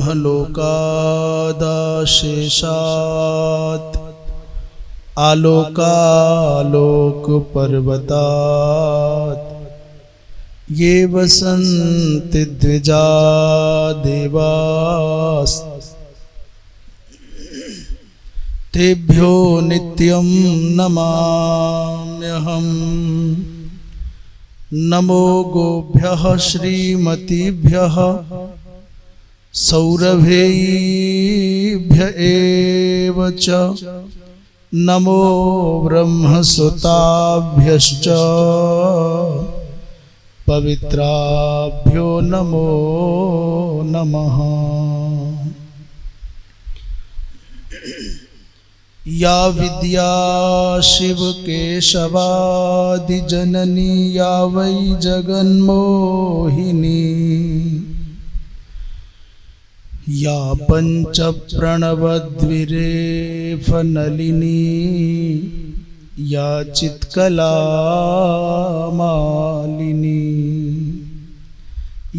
ब्रह्मलोकादाशेषात् आलोकालोकपर्वतात् ये वसन्ति द्विजा देवास् तेभ्यो नित्यं नमाम्यहम्। नमो गोभ्यः श्रीमतीभ्यः सौरभेभ्य एव च नमो ब्रह्मसुताभ्यश्च पवित्राभ्यो नमो नमः। या विद्या शिव केशवादि जननी या वै जगन्मोहिनी या पंच प्रणवद्विरेफनलिनी या चित्कला मालिनी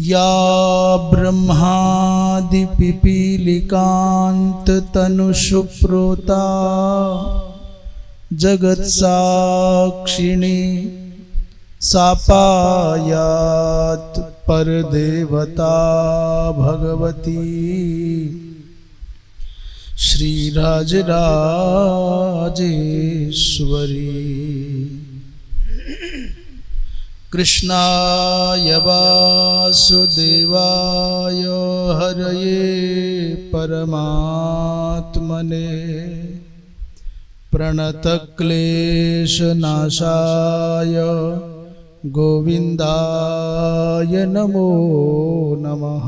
या ब्रह्मादि पिपीलिकांत तनुषुप्रोता जगत्साक्षिणी सापायात परदेवता भगवती श्रीराजराजेश्वरी। कृष्णाय वासुदेवाय हरये परमात्मने प्रणतक्लेशनाशाय गोविन्दाय नमो नमः।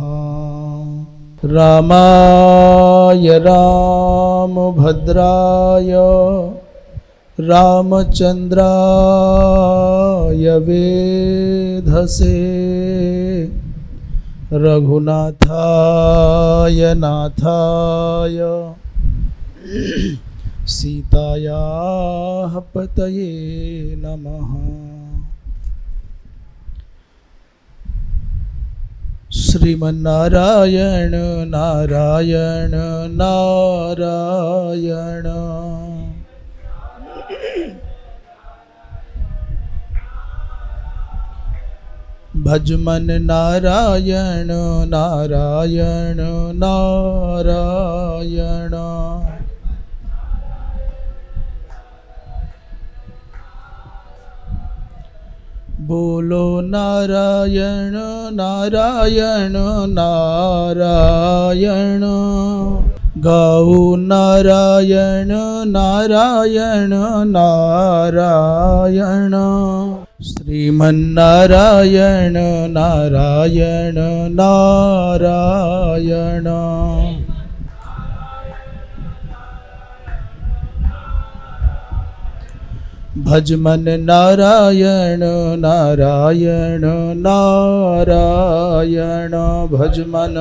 रामाय रामभद्राय रामचन्द्राय वेधसे रघुनाथाय नाथाय सीतायाः पतये नमः। श्रीमन्नारायण नारायण नारायण भजमन नारायण नारायण नारायण बोलो नारायण नारायण नारायण गाओ नारायण नारायण नारायण श्रीमन्नारायण नारायण नारायण भजमन नारायण नारायण नारायण भजमन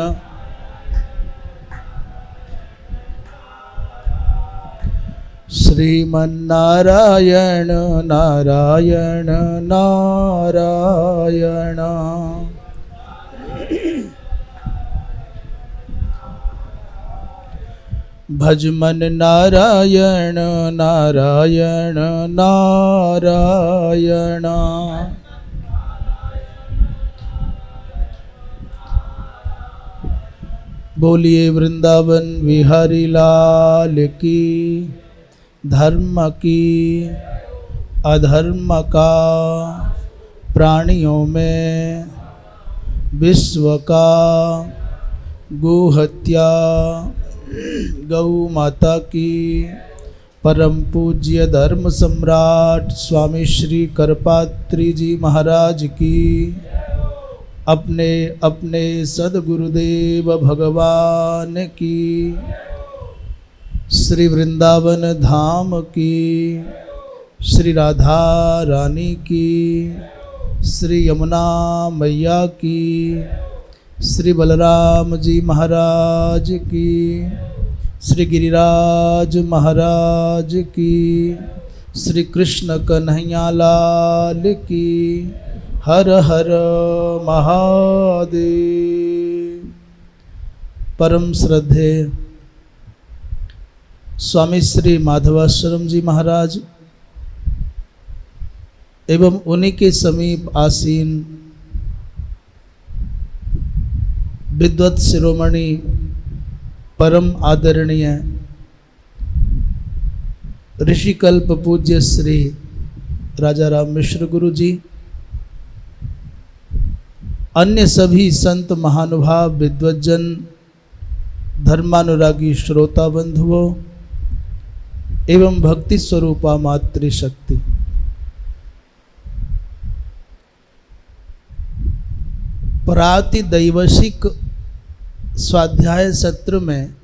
श्रीमन्नारायण नारायण नारायण भजमन नारायण नारायण नारायण बोलिए वृंदावन विहारी लाल की। धर्म की अधर्म का प्राणियों में विश्व का गोहत्या गौ माता की परम पूज्य धर्म सम्राट स्वामी श्री करपात्री जी महाराज की अपने अपने सद्गुरुदेव भगवान की श्री वृंदावन धाम की श्री राधा रानी की श्री यमुना मैया की श्री बलराम जी महाराज की श्री गिरिराज महाराज की श्री कृष्ण कन्हैया लाल की। हर हर महादेव। परम श्रद्धेय स्वामी श्री माधवाश्रम जी महाराज एवं उन्हीं के समीप आसीन विद्वत शिरोमणि परम आदरणीय ऋषिकल्प पूज्य श्री राजा राम मिश्र गुरु जी, अन्य सभी संत महानुभाव विद्वज्जन, धर्मानुरागी श्रोता बंधुओं एवं भक्ति स्वरूपा मातृशक्ति, प्रातिदैवशिक स्वाध्याय सत्र में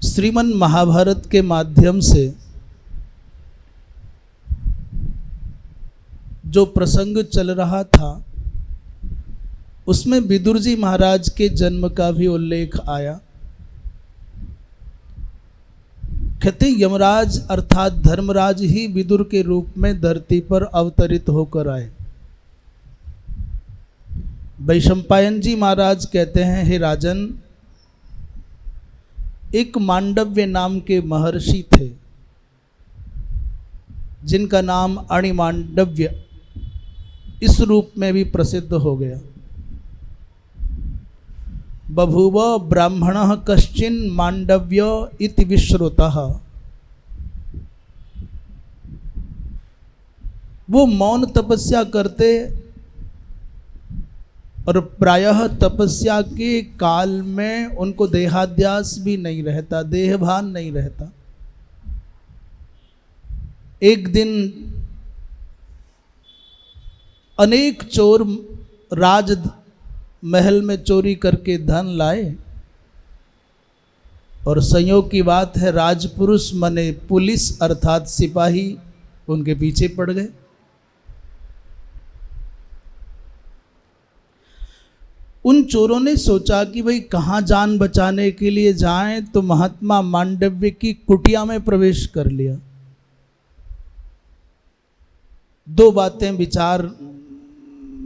श्रीमन महाभारत के माध्यम से जो प्रसंग चल रहा था उसमें विदुर जी महाराज के जन्म का भी उल्लेख आया। कहते यमराज अर्थात धर्मराज ही विदुर के रूप में धरती पर अवतरित होकर आए। वैशंपायन जी महाराज कहते हैं, हे राजन, एक मांडव्य नाम के महर्षि थे जिनका नाम अणिमांडव्य इस रूप में भी प्रसिद्ध हो गया। बभूव ब्राह्मणः कश्चिन मांडव्य इति विश्रुतः। वो मौन तपस्या करते और प्रायः तपस्या के काल में उनको देहाध्यास भी नहीं रहता, देहभान नहीं रहता। एक दिन अनेक चोर राज महल में चोरी करके धन लाए और संयोग की बात है राजपुरुष माने पुलिस अर्थात सिपाही उनके पीछे पड़ गए। उन चोरों ने सोचा कि भाई कहाँ जान बचाने के लिए जाएं, तो महात्मा मांडव्य की कुटिया में प्रवेश कर लिया। दो बातें विचार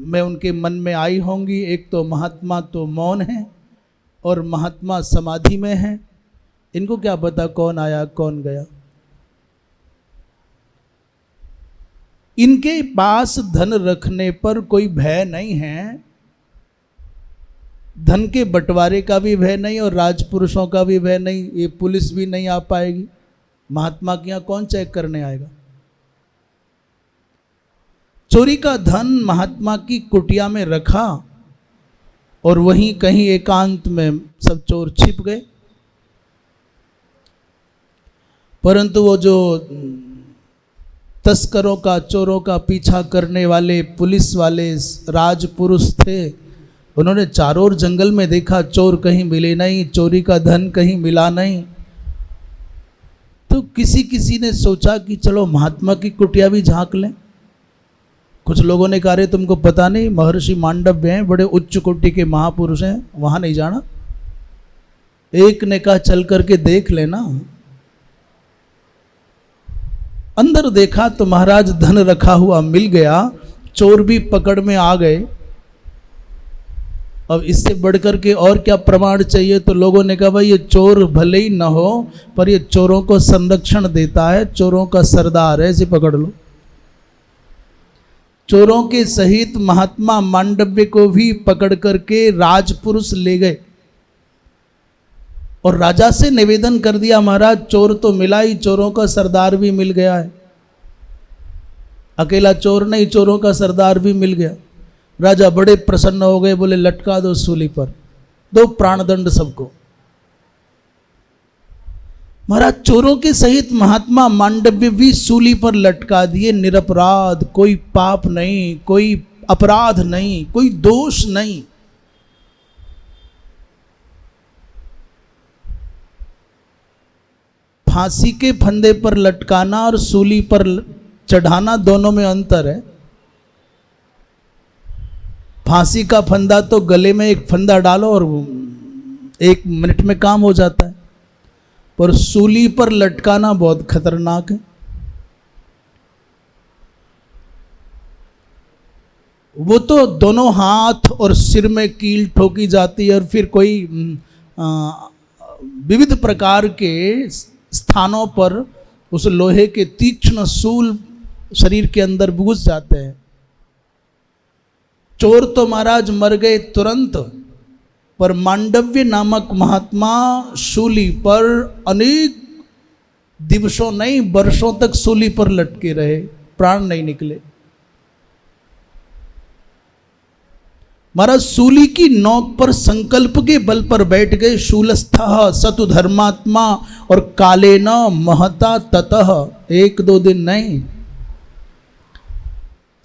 में उनके मन में आई होंगी, एक तो महात्मा तो मौन है और महात्मा समाधि में है, इनको क्या पता कौन आया कौन गया। इनके पास धन रखने पर कोई भय नहीं है, धन के बंटवारे का भी भय नहीं और राजपुरुषों का भी भय नहीं, ये पुलिस भी नहीं आ पाएगी। महात्मा के यहाँ कौन चेक करने आएगा। चोरी का धन महात्मा की कुटिया में रखा और वहीं कहीं एकांत में सब चोर छिप गए। परंतु वो जो तस्करों का चोरों का पीछा करने वाले पुलिस वाले राजपुरुष थे, उन्होंने चारों ओर जंगल में देखा, चोर कहीं मिले नहीं, चोरी का धन कहीं मिला नहीं। तो किसी ने सोचा कि चलो महात्मा की कुटिया भी झांक लें। कुछ लोगों ने कहा रे तुमको पता नहीं महर्षि मांडव्य हैं, बड़े उच्च कोटि के महापुरुष हैं, वहां नहीं जाना। एक ने कहा चल करके देख लेना। अंदर देखा तो महाराज धन रखा हुआ मिल गया, चोर भी पकड़ में आ गए। अब इससे बढ़कर के और क्या प्रमाण चाहिए। तो लोगों ने कहा भाई ये चोर भले ही न हो पर ये चोरों को संरक्षण देता है, चोरों का सरदार है, इसे पकड़ लो। चोरों के सहित महात्मा मांडव्य को भी पकड़ करके राजपुरुष ले गए और राजा से निवेदन कर दिया, महाराज चोर तो मिला ही, चोरों का सरदार भी मिल गया है। अकेला चोर नहीं, चोरों का सरदार भी मिल गया। राजा बड़े प्रसन्न हो गए, बोले लटका दो सूली पर, दो प्राणदंड सबको। महाराज चोरों के सहित महात्मा मांडव्य भी सूली पर लटका दिए, निरपराध, कोई पाप नहीं, कोई अपराध नहीं, कोई दोष नहीं। फांसी के फंदे पर लटकाना और सूली पर चढ़ाना दोनों में अंतर है। फांसी का फंदा तो गले में एक फंदा डालो और 1 मिनट में काम हो जाता है, पर सूली पर लटकाना बहुत खतरनाक है। वो तो दोनों हाथ और सिर में कील ठोकी जाती है और फिर कोई विविध प्रकार के स्थानों पर उस लोहे के तीक्ष्ण सूल शरीर के अंदर घुस जाते हैं। चोर तो महाराज मर गए तुरंत, पर मांडव्य नामक महात्मा शूली पर अनेक दिवसों नहीं वर्षों तक शूली पर लटके रहे, प्राण नहीं निकले। महाराज शूली की नोक पर संकल्प के बल पर बैठ गए। शूलस्थः सतु धर्मात्मा और काले न महता ततः, एक दो दिन नहीं,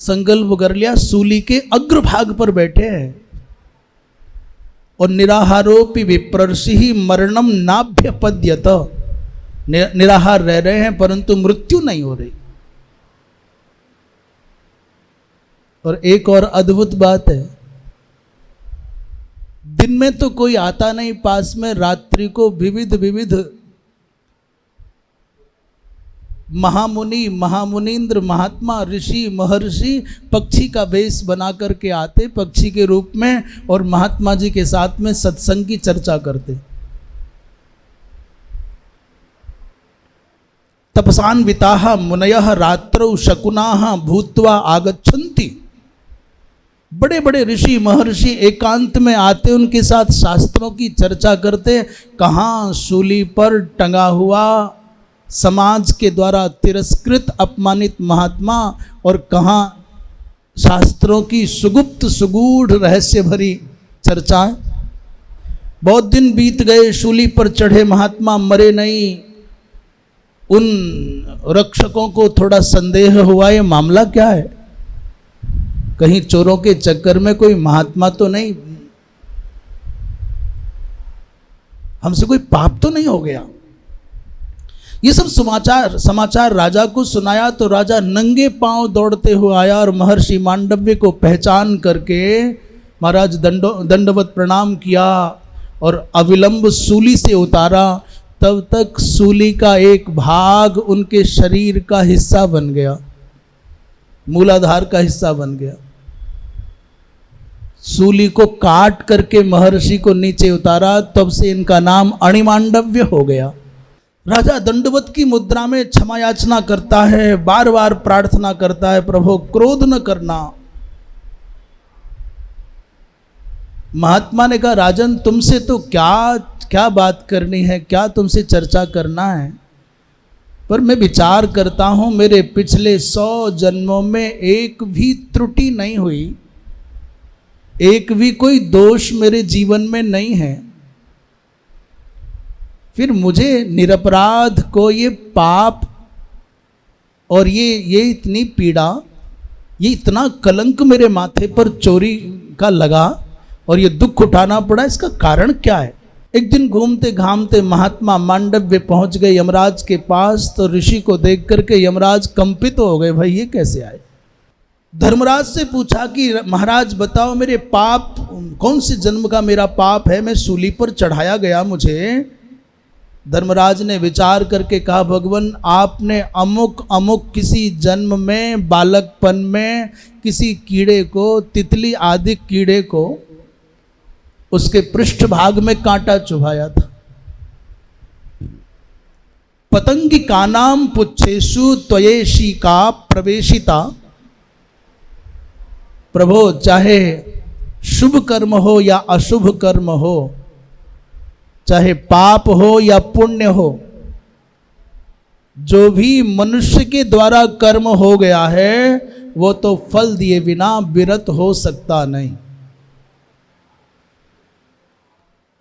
संकल्प कर लिया, शूली के अग्रभाग पर बैठे हैं और निराहारोपि विप्रर्षि मरणम नाभ्यपद्यत, निराहार रह रहे हैं परंतु मृत्यु नहीं हो रही। और एक और अद्भुत बात है, दिन में तो कोई आता नहीं पास में, रात्रि को विविध विविध महामुनि महामुनीन्द्र महात्मा ऋषि महर्षि पक्षी का वेश बना करके आते, पक्षी के रूप में, और महात्मा जी के साथ में सत्संग की चर्चा करते। तपसान्विताः मुनयः रात्रौ शकुनाः भूत्वा आगच्छन्ति। बड़े बड़े ऋषि महर्षि एकांत में आते, उनके साथ शास्त्रों की चर्चा करते। कहाँ शूली पर टंगा हुआ समाज के द्वारा तिरस्कृत अपमानित महात्मा, और कहाँ शास्त्रों की सुगुप्त सुगूढ़ रहस्य भरी चर्चाएं। बहुत दिन बीत गए, शूली पर चढ़े महात्मा मरे नहीं। उन रक्षकों को थोड़ा संदेह हुआ, ये मामला क्या है, कहीं चोरों के चक्कर में कोई महात्मा तो नहीं, हमसे कोई पाप तो नहीं हो गया। ये सब समाचार राजा को सुनाया तो राजा नंगे पांव दौड़ते हुए आया और महर्षि मांडव्य को पहचान करके महाराज दंडवत प्रणाम किया और अविलंब सूली से उतारा। तब तक सूली का एक भाग उनके शरीर का हिस्सा बन गया, मूलाधार का हिस्सा बन गया। सूली को काट करके महर्षि को नीचे उतारा, तब से इनका नाम अणिमांडव्य हो गया। राजा दंडवत की मुद्रा में क्षमा याचना करता है, बार बार प्रार्थना करता है, प्रभु क्रोध न करना। महात्मा ने कहा, राजन तुमसे तो क्या बात करनी है, क्या तुमसे चर्चा करना है, पर मैं विचार करता हूं मेरे पिछले 100 जन्मों में एक भी त्रुटि नहीं हुई, एक भी कोई दोष मेरे जीवन में नहीं है, फिर मुझे निरपराध को ये पाप और ये इतनी पीड़ा, ये इतना कलंक मेरे माथे पर चोरी का लगा और ये दुख उठाना पड़ा, इसका कारण क्या है। एक दिन घूमते घामते महात्मा मांडव्य पहुंच गए यमराज के पास, तो ऋषि को देख करके यमराज कंपित हो गए, भाई ये कैसे आए। धर्मराज से पूछा कि महाराज बताओ मेरे पाप, कौन से जन्म का मेरा पाप है, मैं सूली पर चढ़ाया गया मुझे। धर्मराज ने विचार करके कहा, भगवान आपने अमुक अमुक किसी जन्म में बालकपन में किसी कीड़े को, तितली आदि कीड़े को, उसके पृष्ठ भाग में कांटा चुभाया था। पतंगी का नाम पुच्छेशु त्वयेशी का प्रवेशिता। प्रभो चाहे शुभ कर्म हो या अशुभ कर्म हो, चाहे पाप हो या पुण्य हो, जो भी मनुष्य के द्वारा कर्म हो गया है वो तो फल दिए बिना विरत हो सकता नहीं।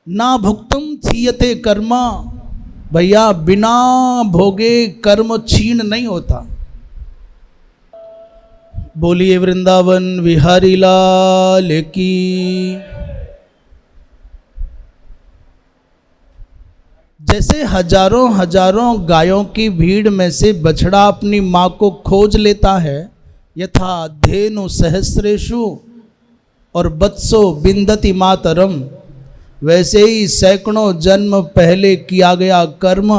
ना भुक्तम क्षीयते कर्म, भैया बिना भोगे कर्म क्षीण नहीं होता। बोलिए वृंदावन विहारी लाल की। जैसे हजारों हजारों गायों की भीड़ में से बछड़ा अपनी माँ को खोज लेता है, यथा धेनु सहस्रेषु और वत्सो बिंदति मातरम, वैसे ही सैकड़ों जन्म पहले किया गया कर्म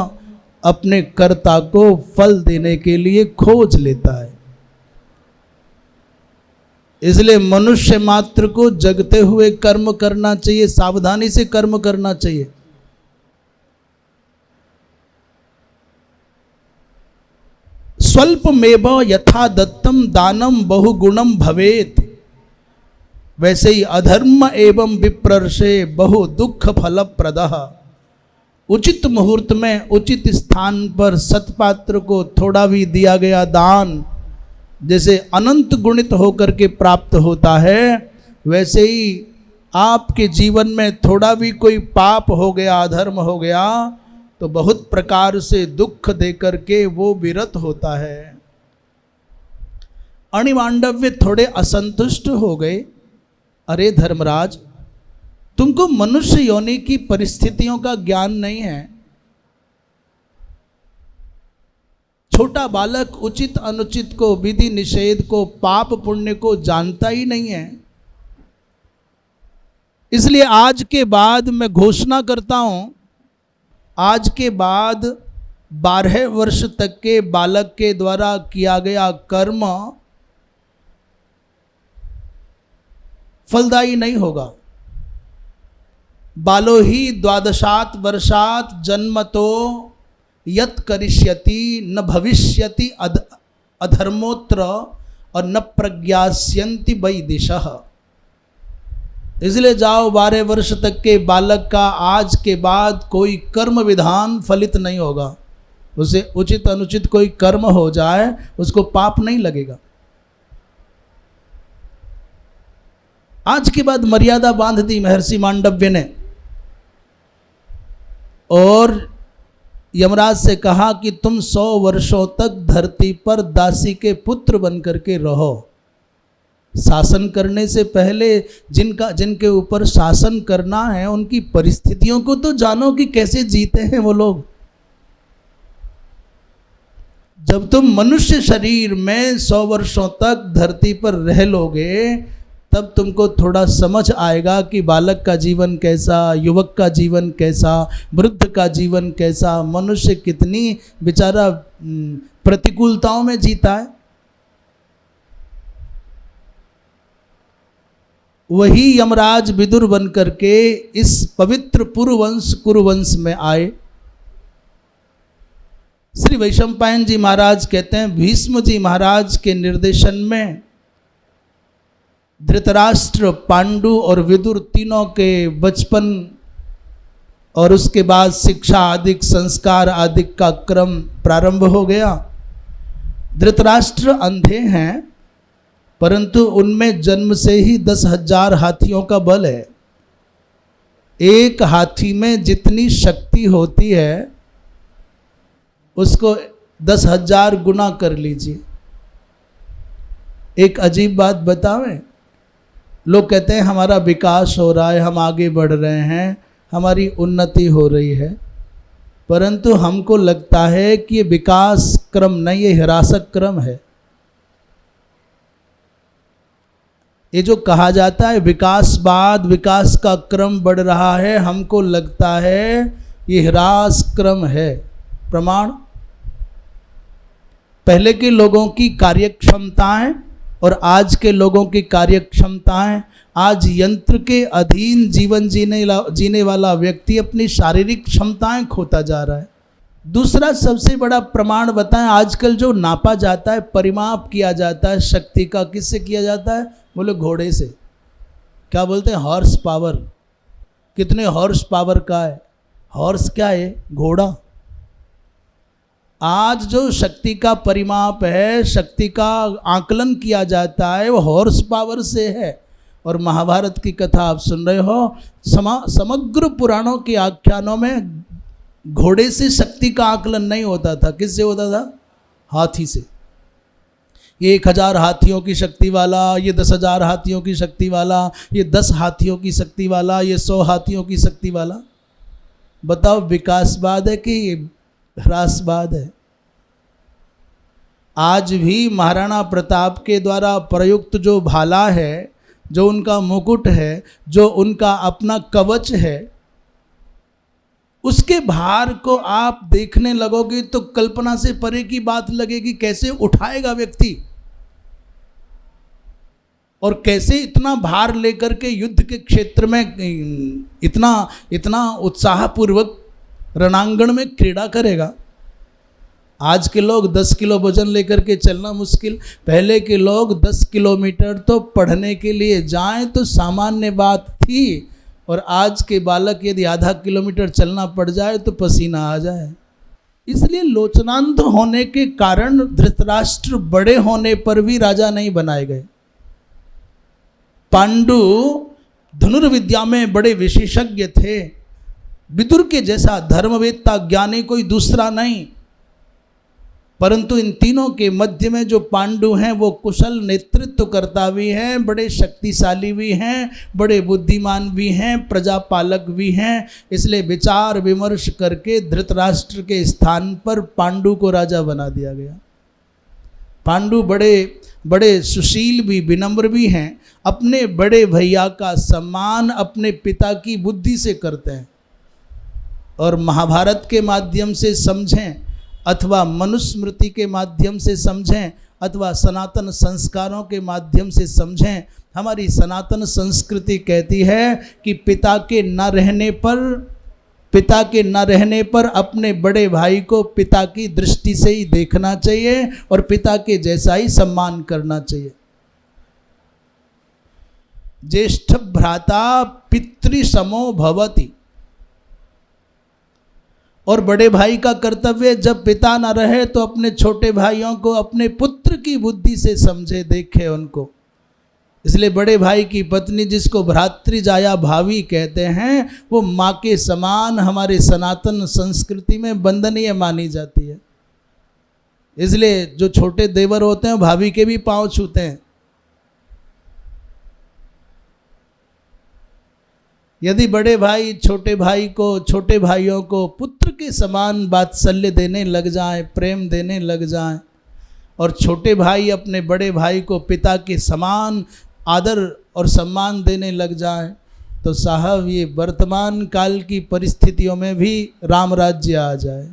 अपने कर्ता को फल देने के लिए खोज लेता है। इसलिए मनुष्य मात्र को जगते हुए कर्म करना चाहिए, सावधानी से कर्म करना चाहिए। स्वल्पमेव यथा दत्तम दानम बहुगुणम भवेत, वैसे ही अधर्म एवं विप्रर्षे बहु दुख फलप्रदः। उचित मुहूर्त में उचित स्थान पर सत्पात्र को थोड़ा भी दिया गया दान जैसे अनंत गुणित होकर के प्राप्त होता है, वैसे ही आपके जीवन में थोड़ा भी कोई पाप हो गया, अधर्म हो गया, तो बहुत प्रकार से दुख दे करके वो विरत होता है। अणिमांडव्य थोड़े असंतुष्ट हो गए। अरे धर्मराज, तुमको मनुष्य योनि की परिस्थितियों का ज्ञान नहीं है। छोटा बालक उचित अनुचित को, विधि निषेध को, पाप पुण्य को जानता ही नहीं है। इसलिए आज के बाद मैं घोषणा करता हूं, आज के बाद 12 वर्ष तक के बालक के द्वारा किया गया कर्म फलदायी नहीं होगा। बालो ही द्वादशात वर्षात जन्मतो यत् करिष्यति न भविष्यति अधर्मोत्र और न प्रज्ञास्यन्ति वैदिशः। इसलिए जाओ, 12 वर्ष तक के बालक का आज के बाद कोई कर्म विधान फलित नहीं होगा। उसे उचित अनुचित कोई कर्म हो जाए उसको पाप नहीं लगेगा। आज के बाद मर्यादा बांध दी महर्षि मांडव्य ने और यमराज से कहा कि तुम 100 वर्षों तक धरती पर दासी के पुत्र बनकर के रहो। शासन करने से पहले जिनके ऊपर शासन करना है उनकी परिस्थितियों को तो जानो कि कैसे जीते हैं वो लोग। जब तुम मनुष्य शरीर में 100 वर्षों तक धरती पर रह लोगे तब तुमको थोड़ा समझ आएगा कि बालक का जीवन कैसा, युवक का जीवन कैसा, वृद्ध का जीवन कैसा, मनुष्य कितनी बेचारा प्रतिकूलताओं में जीता है। वही यमराज विदुर बन करके इस पवित्र पुरुवंश कुरुवंश में आए। श्री वैशंपायन जी महाराज कहते हैं, भीष्म जी महाराज के निर्देशन में धृतराष्ट्र, पांडु और विदुर तीनों के बचपन और उसके बाद शिक्षा आदि, संस्कार आदि का क्रम प्रारंभ हो गया। धृतराष्ट्र अंधे हैं परंतु उनमें जन्म से ही 10,000 हाथियों का बल है। एक हाथी में जितनी शक्ति होती है उसको 10,000 गुना कर लीजिए। एक अजीब बात बतावें, लोग कहते हैं हमारा विकास हो रहा है, हम आगे बढ़ रहे हैं, हमारी उन्नति हो रही है, परंतु हमको लगता है कि ये विकास क्रम नहीं, ये हिरासत क्रम है। ये जो कहा जाता है विकासवाद, विकास का क्रम बढ़ रहा है, हमको लगता है ये ह्रास क्रम है। प्रमाण, पहले के लोगों की कार्यक्षमताएं और आज के लोगों की कार्यक्षमताएं, आज यंत्र के अधीन जीवन जीने वाला व्यक्ति अपनी शारीरिक क्षमताएं खोता जा रहा है। दूसरा सबसे बड़ा प्रमाण बताएं, आजकल जो नापा जाता है, परिमाप किया जाता है शक्ति का, किससे किया जाता है? बोले घोड़े से। क्या बोलते हैं? Horse power. कितने हॉर्स पावर का है? हॉर्स क्या है? घोड़ा। आज जो शक्ति का परिमाप है, शक्ति का आकलन किया जाता है, वो हॉर्स पावर से है। और महाभारत की कथा आप सुन रहे हो, समग्र पुराणों के आख्यानों में घोड़े से शक्ति का आकलन नहीं होता था। किससे होता था? हाथी से। ये 1000 हाथियों की शक्ति वाला, ये 10,000 हाथियों की शक्ति वाला, ये 10 हाथियों की शक्ति वाला, ये 100 हाथियों की शक्ति वाला। बताओ विकासवाद है कि ह्रासवाद है? आज भी महाराणा प्रताप के द्वारा प्रयुक्त जो भाला है, जो उनका मुकुट है, जो उनका अपना कवच है, उसके भार को आप देखने लगोगे तो कल्पना से परे की बात लगेगी। कैसे उठाएगा व्यक्ति? और कैसे इतना भार लेकर के युद्ध के क्षेत्र में इतना उत्साहपूर्वक रणांगण में क्रीड़ा करेगा। आज के लोग 10 किलो वजन लेकर के चलना मुश्किल, पहले के लोग 10 किलोमीटर तो पढ़ने के लिए जाएं तो सामान्य बात थी, और आज के बालक यदि आधा किलोमीटर चलना पड़ जाए तो पसीना आ जाए। इसलिए लोचनांध होने के कारण धृतराष्ट्र बड़े होने पर भी राजा नहीं बनाए गए। पांडु धनुर्विद्या में बड़े विशेषज्ञ थे, विदुर के जैसा धर्मवेत्ता ज्ञानी कोई दूसरा नहीं, परंतु इन तीनों के मध्य में जो पांडु हैं वो कुशल नेतृत्व करता भी हैं, बड़े शक्तिशाली भी हैं, बड़े बुद्धिमान भी हैं, प्रजापालक भी हैं। इसलिए विचार विमर्श करके धृतराष्ट्र के स्थान पर पांडु को राजा बना दिया गया। पांडु बड़े सुशील भी, विनम्र भी हैं, अपने बड़े भैया का सम्मान अपने पिता की बुद्धि से करते हैं। और महाभारत के माध्यम से समझें अथवा मनुस्मृति के माध्यम से समझें अथवा सनातन संस्कारों के माध्यम से समझें, हमारी सनातन संस्कृति कहती है कि पिता के न रहने पर अपने बड़े भाई को पिता की दृष्टि से ही देखना चाहिए और पिता के जैसा ही सम्मान करना चाहिए। ज्येष्ठ भ्राता पितृसमो भवति, और बड़े भाई का कर्तव्य जब पिता ना रहे तो अपने छोटे भाइयों को अपने पुत्र की बुद्धि से समझे, देखे उनको। इसलिए बड़े भाई की पत्नी जिसको भ्रातृजाया भावी कहते हैं वो माँ के समान हमारे सनातन संस्कृति में वंदनीय मानी जाती है। इसलिए जो छोटे देवर होते हैं भाभी के भी पांव छूते हैं। यदि बड़े भाई छोटे भाइयों को पुत्र के समान वात्सल्य देने लग जाएं, प्रेम देने लग जाएं, और छोटे भाई अपने बड़े भाई को पिता के समान आदर और सम्मान देने लग जाएं, तो साहब ये वर्तमान काल की परिस्थितियों में भी राम राज्य आ जाए।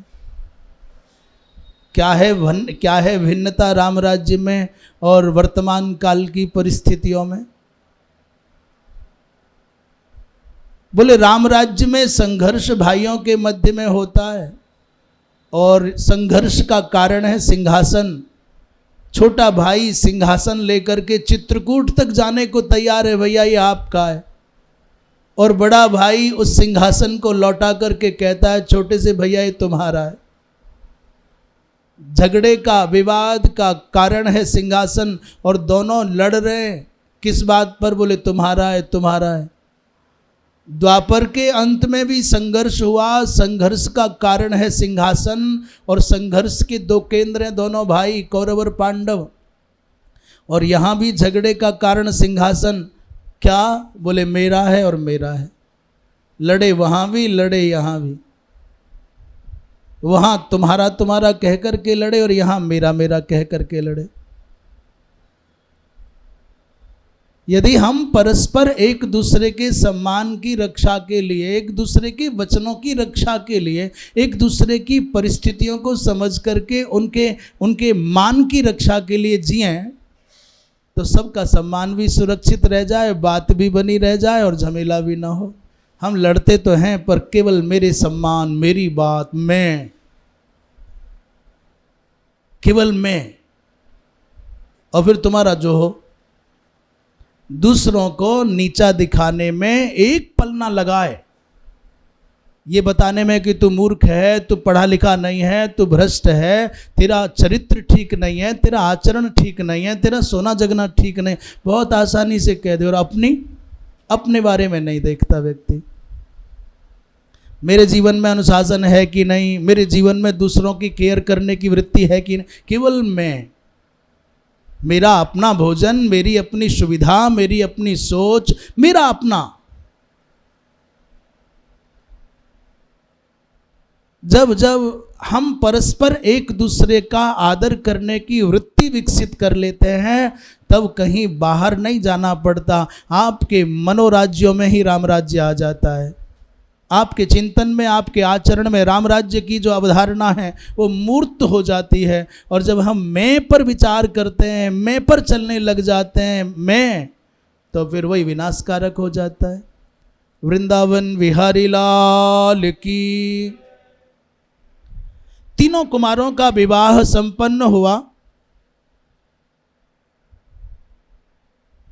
क्या है भिन्नता राम राज्य में और वर्तमान काल की परिस्थितियों में? बोले राम राज्य में संघर्ष भाइयों के मध्य में होता है, और संघर्ष का कारण है सिंहासन। छोटा भाई सिंहासन लेकर के चित्रकूट तक जाने को तैयार है, भैया ये आपका है, और बड़ा भाई उस सिंहासन को लौटा करके कहता है छोटे से भैया ये तुम्हारा है। झगड़े का, विवाद का कारण है सिंहासन, और दोनों लड़ रहे हैं किस बात पर? बोले तुम्हारा है, तुम्हारा है। द्वापर के अंत में भी संघर्ष हुआ, संघर्ष का कारण है सिंहासन, और संघर्ष के दो केंद्र हैं, दोनों भाई कौरव और पांडव, और यहाँ भी झगड़े का कारण सिंहासन। क्या? बोले मेरा है और मेरा है। लड़े वहाँ भी, लड़े यहाँ भी। वहाँ तुम्हारा तुम्हारा कह कर के लड़े और यहाँ मेरा मेरा कह कर के लड़े। यदि हम परस्पर एक दूसरे के सम्मान की रक्षा के लिए, एक दूसरे के वचनों की रक्षा के लिए, एक दूसरे की परिस्थितियों को समझ करके उनके मान की रक्षा के लिए जिएं, तो सबका सम्मान भी सुरक्षित रह जाए, बात भी बनी रह जाए और झमेला भी ना हो। हम लड़ते तो हैं पर केवल मेरे सम्मान, मेरी बात, मैं, केवल मैं, और फिर तुम्हारा जो हो। दूसरों को नीचा दिखाने में एक पल ना लगाए, ये बताने में कि तू मूर्ख है, तू पढ़ा लिखा नहीं है, तू भ्रष्ट है, तेरा चरित्र ठीक नहीं है, तेरा आचरण ठीक नहीं है, तेरा सोना जगना ठीक नहीं, बहुत आसानी से कह दे। और अपने बारे में नहीं देखता व्यक्ति। मेरे जीवन में अनुशासन है कि नहीं, मेरे जीवन में दूसरों की केयर करने की वृत्ति है कि नहीं, केवल मैं, मेरा अपना भोजन, मेरी अपनी सुविधा, मेरी अपनी सोच, मेरा अपना। जब हम परस्पर एक दूसरे का आदर करने की वृत्ति विकसित कर लेते हैं, तब कहीं बाहर नहीं जाना पड़ता। आपके मनोराज्यों में ही राम राज्य आ जाता है। आपके चिंतन में, आपके आचरण में राम राज्य की जो अवधारणा है वो मूर्त हो जाती है। और जब हम मैं पर विचार करते हैं, मैं पर चलने लग जाते हैं, मैं, तो फिर वही विनाशकारक हो जाता है। वृंदावन विहारी लाल की। तीनों कुमारों का विवाह संपन्न हुआ।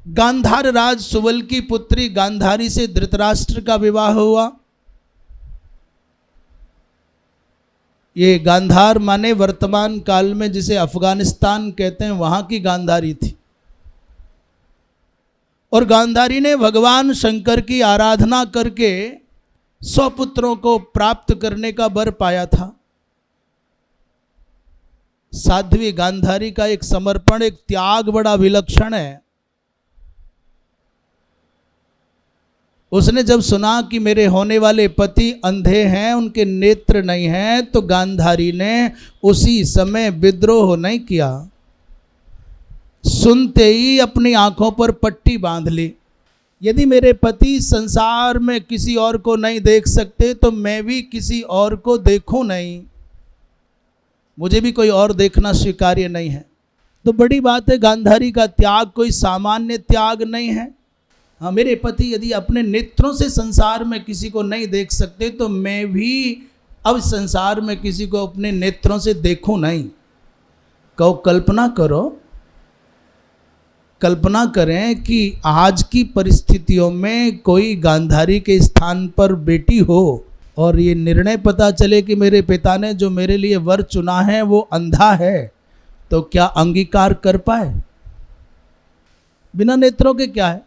गांधार राज सुवल की पुत्री गांधारी से धृतराष्ट्र का विवाह हुआ। ये गांधार माने वर्तमान काल में जिसे अफगानिस्तान कहते हैं, वहां की गांधारी थी। और गांधारी ने भगवान शंकर की आराधना करके 100 पुत्रों को प्राप्त करने का वर पाया था। साध्वी गांधारी का एक समर्पण, एक त्याग बड़ा विलक्षण है। उसने जब सुना कि मेरे होने वाले पति अंधे हैं, उनके नेत्र नहीं हैं, तो गांधारी ने उसी समय विद्रोह नहीं किया। सुनते ही अपनी आंखों पर पट्टी बांध ली। यदि मेरे पति संसार में किसी और को नहीं देख सकते तो मैं भी किसी और को देखूं नहीं, मुझे भी कोई और देखना स्वीकार्य नहीं है। तो बड़ी बात है, गांधारी का त्याग कोई सामान्य त्याग नहीं है। हाँ, मेरे पति यदि अपने नेत्रों से संसार में किसी को नहीं देख सकते तो मैं भी अब संसार में किसी को अपने नेत्रों से देखूं नहीं। कहो, कल्पना करें कि आज की परिस्थितियों में कोई गांधारी के स्थान पर बेटी हो और ये निर्णय पता चले कि मेरे पिता ने जो मेरे लिए वर चुना है वो अंधा है, तो क्या अंगीकार कर पाए? बिना नेत्रों के क्या है,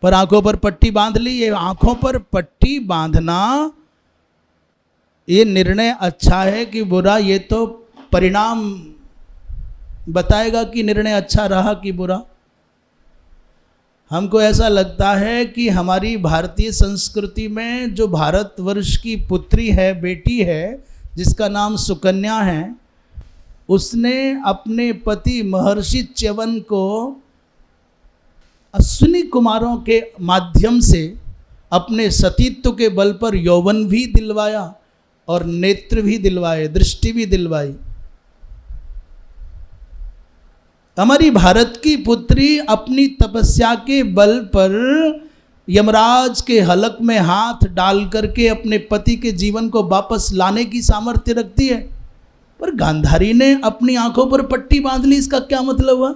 पर आंखों पर पट्टी बांध ली। ये आंखों पर पट्टी बांधना, ये निर्णय अच्छा है कि बुरा, ये तो परिणाम बताएगा कि निर्णय अच्छा रहा कि बुरा। हमको ऐसा लगता है कि हमारी भारतीय संस्कृति में जो भारतवर्ष की पुत्री है, बेटी है, जिसका नाम सुकन्या है, उसने अपने पति महर्षि च्यवन को अश्विनी कुमारों के माध्यम से अपने सतीत्व के बल पर यौवन भी दिलवाया और नेत्र भी दिलवाए, दृष्टि भी दिलवाई। हमारी भारत की पुत्री अपनी तपस्या के बल पर यमराज के हलक में हाथ डाल करके अपने पति के जीवन को वापस लाने की सामर्थ्य रखती है, पर गांधारी ने अपनी आंखों पर पट्टी बांध ली। इसका क्या मतलब हुआ?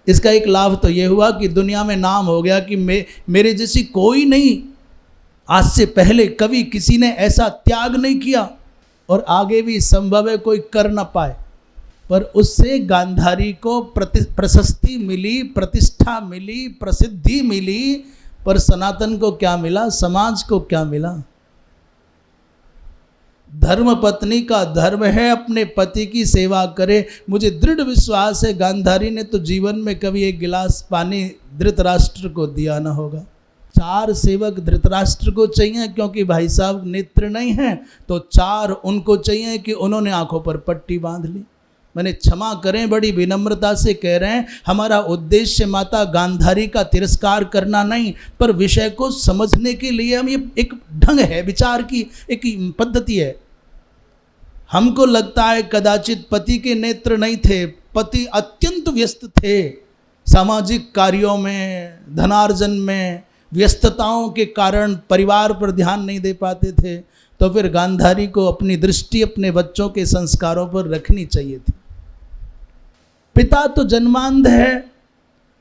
इसका एक लाभ तो यह हुआ कि दुनिया में नाम हो गया कि मेरे जैसी कोई नहीं, आज से पहले कभी किसी ने ऐसा त्याग नहीं किया और आगे भी संभव है कोई कर न पाए। पर उससे गांधारी को प्रशस्ति मिली, प्रतिष्ठा मिली, प्रसिद्धि मिली, पर सनातन को क्या मिला, समाज को क्या मिला? धर्म पत्नी का धर्म है अपने पति की सेवा करे। मुझे दृढ़ विश्वास है गांधारी ने तो जीवन में कभी एक गिलास पानी धृतराष्ट्र को दिया ना होगा। 4 सेवक धृतराष्ट्र को चाहिए क्योंकि भाई साहब नेत्र नहीं है, तो 4 उनको चाहिए कि उन्होंने आंखों पर पट्टी बांध ली। मैंने क्षमा करें, बड़ी विनम्रता से कह रहे हैं, हमारा उद्देश्य माता गांधारी का तिरस्कार करना नहीं, पर विषय को समझने के लिए हम, ये एक ढंग है, विचार की एक पद्धति है। हमको लगता है कदाचित पति के नेत्र नहीं थे, पति अत्यंत व्यस्त थे, सामाजिक कार्यों में, धनार्जन में व्यस्तताओं के कारण परिवार पर ध्यान नहीं दे पाते थे, तो फिर गांधारी को अपनी दृष्टि अपने बच्चों के संस्कारों पर रखनी चाहिए थी। पिता तो जन्मांध है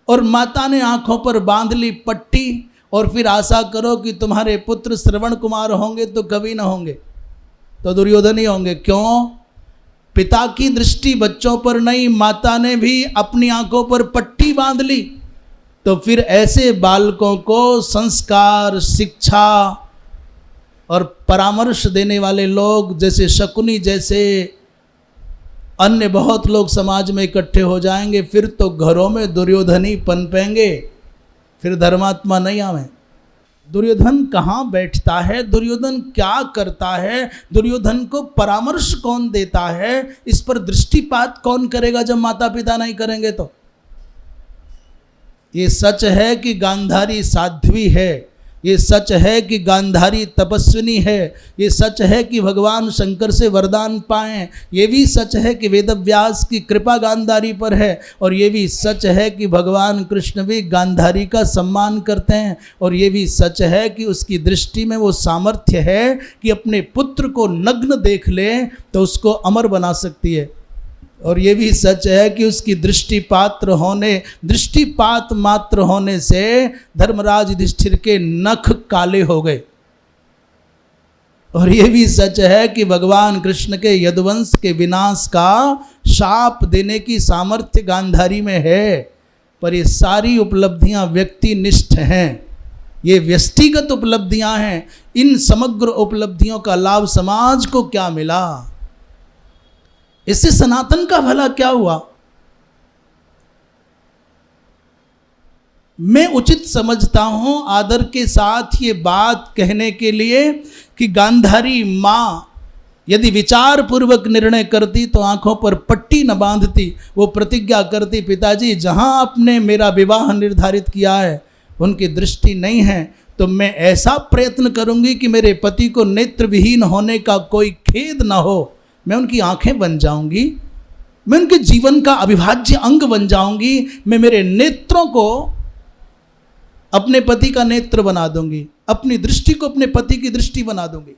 और माता ने आंखों पर बांध ली पट्टी, और फिर आशा करो कि तुम्हारे पुत्र श्रवण कुमार होंगे तो कभी ना होंगे, तो दुर्योधन ही होंगे। क्यों? पिता की दृष्टि बच्चों पर नहीं, माता ने भी अपनी आंखों पर पट्टी बांध ली। तो फिर ऐसे बालकों को संस्कार, शिक्षा और परामर्श देने वाले लोग, जैसे शकुनी जैसे अन्य बहुत लोग समाज में इकट्ठे हो जाएंगे, फिर तो घरों में दुर्योधन ही पनपेंगे, फिर धर्मात्मा नहीं आवे। दुर्योधन कहाँ बैठता है, दुर्योधन क्या करता है, दुर्योधन को परामर्श कौन देता है, इस पर दृष्टिपात कौन करेगा जब माता पिता नहीं करेंगे? तो ये सच है कि गांधारी साध्वी है, ये सच है कि गांधारी तपस्विनी है, ये सच है कि भगवान शंकर से वरदान पाएं, ये भी सच है कि वेदव्यास की कृपा गांधारी पर है, और ये भी सच है कि भगवान कृष्ण भी गांधारी का सम्मान करते हैं, और ये भी सच है कि उसकी दृष्टि में वो सामर्थ्य है कि अपने पुत्र को नग्न देख ले तो उसको अमर बना सकती है, और ये भी सच है कि उसकी दृष्टिपात मात्र होने से धर्मराज युधिष्ठिर के नख काले हो गए, और ये भी सच है कि भगवान कृष्ण के यदुवंश के विनाश का शाप देने की सामर्थ्य गांधारी में है। पर ये सारी उपलब्धियां व्यक्तिनिष्ठ हैं, ये व्यक्तिगत उपलब्धियां हैं। इन समग्र उपलब्धियों का लाभ समाज को क्या मिला, इससे सनातन का भला क्या हुआ? मैं उचित समझता हूं आदर के साथ ये बात कहने के लिए कि गांधारी मां यदि विचार पूर्वक निर्णय करती तो आंखों पर पट्टी न बांधती, वो प्रतिज्ञा करती, पिताजी जहां आपने मेरा विवाह निर्धारित किया है उनकी दृष्टि नहीं है, तो मैं ऐसा प्रयत्न करूंगी कि मेरे पति को नेत्र विहीन होने का कोई खेद न हो, मैं उनकी आंखें बन जाऊंगी, मैं उनके जीवन का अविभाज्य अंग बन जाऊंगी, मैं मेरे नेत्रों को अपने पति का नेत्र बना दूंगी, अपनी दृष्टि को अपने पति की दृष्टि बना दूंगी।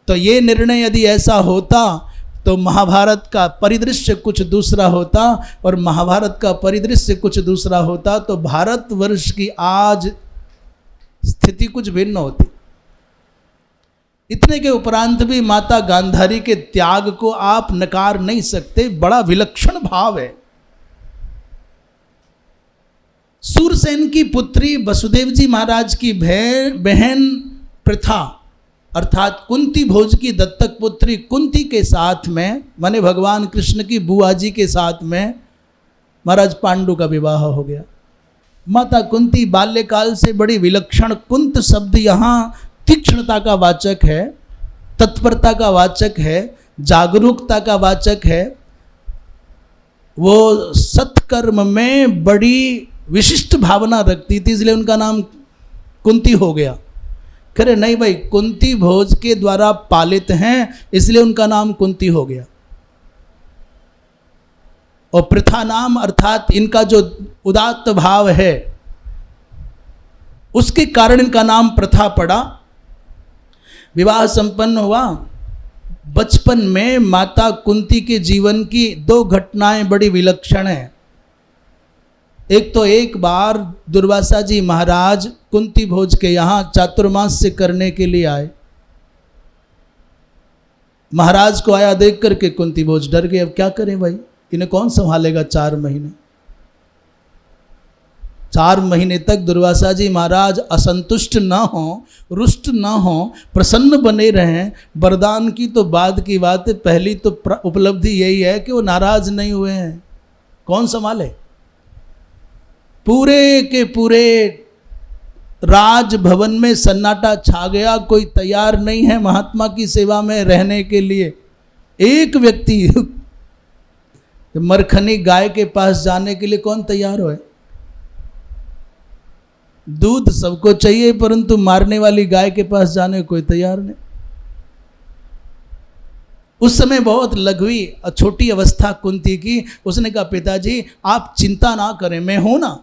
तो ये निर्णय यदि ऐसा होता तो महाभारत का परिदृश्य कुछ दूसरा होता, और महाभारत का परिदृश्य कुछ दूसरा होता तो भारतवर्ष की आज स्थिति कुछ भिन्न होती। इतने के उपरांत भी माता गांधारी के त्याग को आप नकार नहीं सकते, बड़ा विलक्षण भाव है। सूरसेन की पुत्री वसुदेव जी महाराज की बहन प्रथा अर्थात कुंती भोज की दत्तक पुत्री कुंती के साथ में, माने भगवान कृष्ण की बुआ जी के साथ में महाराज पांडु का विवाह हो गया। माता कुंती बाल्यकाल से बड़ी विलक्षण, कुंत शब्द यहाँ तीक्ष्णता का वाचक है, तत्परता का वाचक है, जागरूकता का वाचक है। वो सत्कर्म में बड़ी विशिष्ट भावना रखती थी, इसलिए उनका नाम कुंती हो गया। करे नहीं भाई, कुंती भोज के द्वारा पालित हैं इसलिए उनका नाम कुंती हो गया। और प्रथा नाम अर्थात इनका जो उदात्त भाव है उसके कारण इनका नाम प्रथा पड़ा। विवाह संपन्न हुआ। बचपन में माता कुंती के जीवन की दो घटनाएं बड़ी विलक्षण हैं। एक तो एक बार दुर्वासा जी महाराज कुंती भोज के यहाँ चातुर्मास्य करने के लिए आए। महाराज को आया देख करके कुंती भोज डर गए, अब क्या करें भाई, इन्हें कौन संभालेगा 4 महीने। 4 महीने तक दुर्वासा जी महाराज असंतुष्ट न हो, रुष्ट न हो, प्रसन्न बने रहें। वरदान की तो बाद की बात है, पहली तो उपलब्धि यही है कि वो नाराज नहीं हुए हैं। कौन संभाले? पूरे के पूरे राजभवन में सन्नाटा छा गया, कोई तैयार नहीं है महात्मा की सेवा में रहने के लिए। एक व्यक्ति मरखनी गाय के पास जाने के लिए कौन तैयार हो? दूध सबको चाहिए परंतु मारने वाली गाय के पास जाने को कोई तैयार नहीं। उस समय बहुत लघुवी छोटी अवस्था कुंती की। उसने कहा पिताजी आप चिंता ना करें, मैं हूं ना।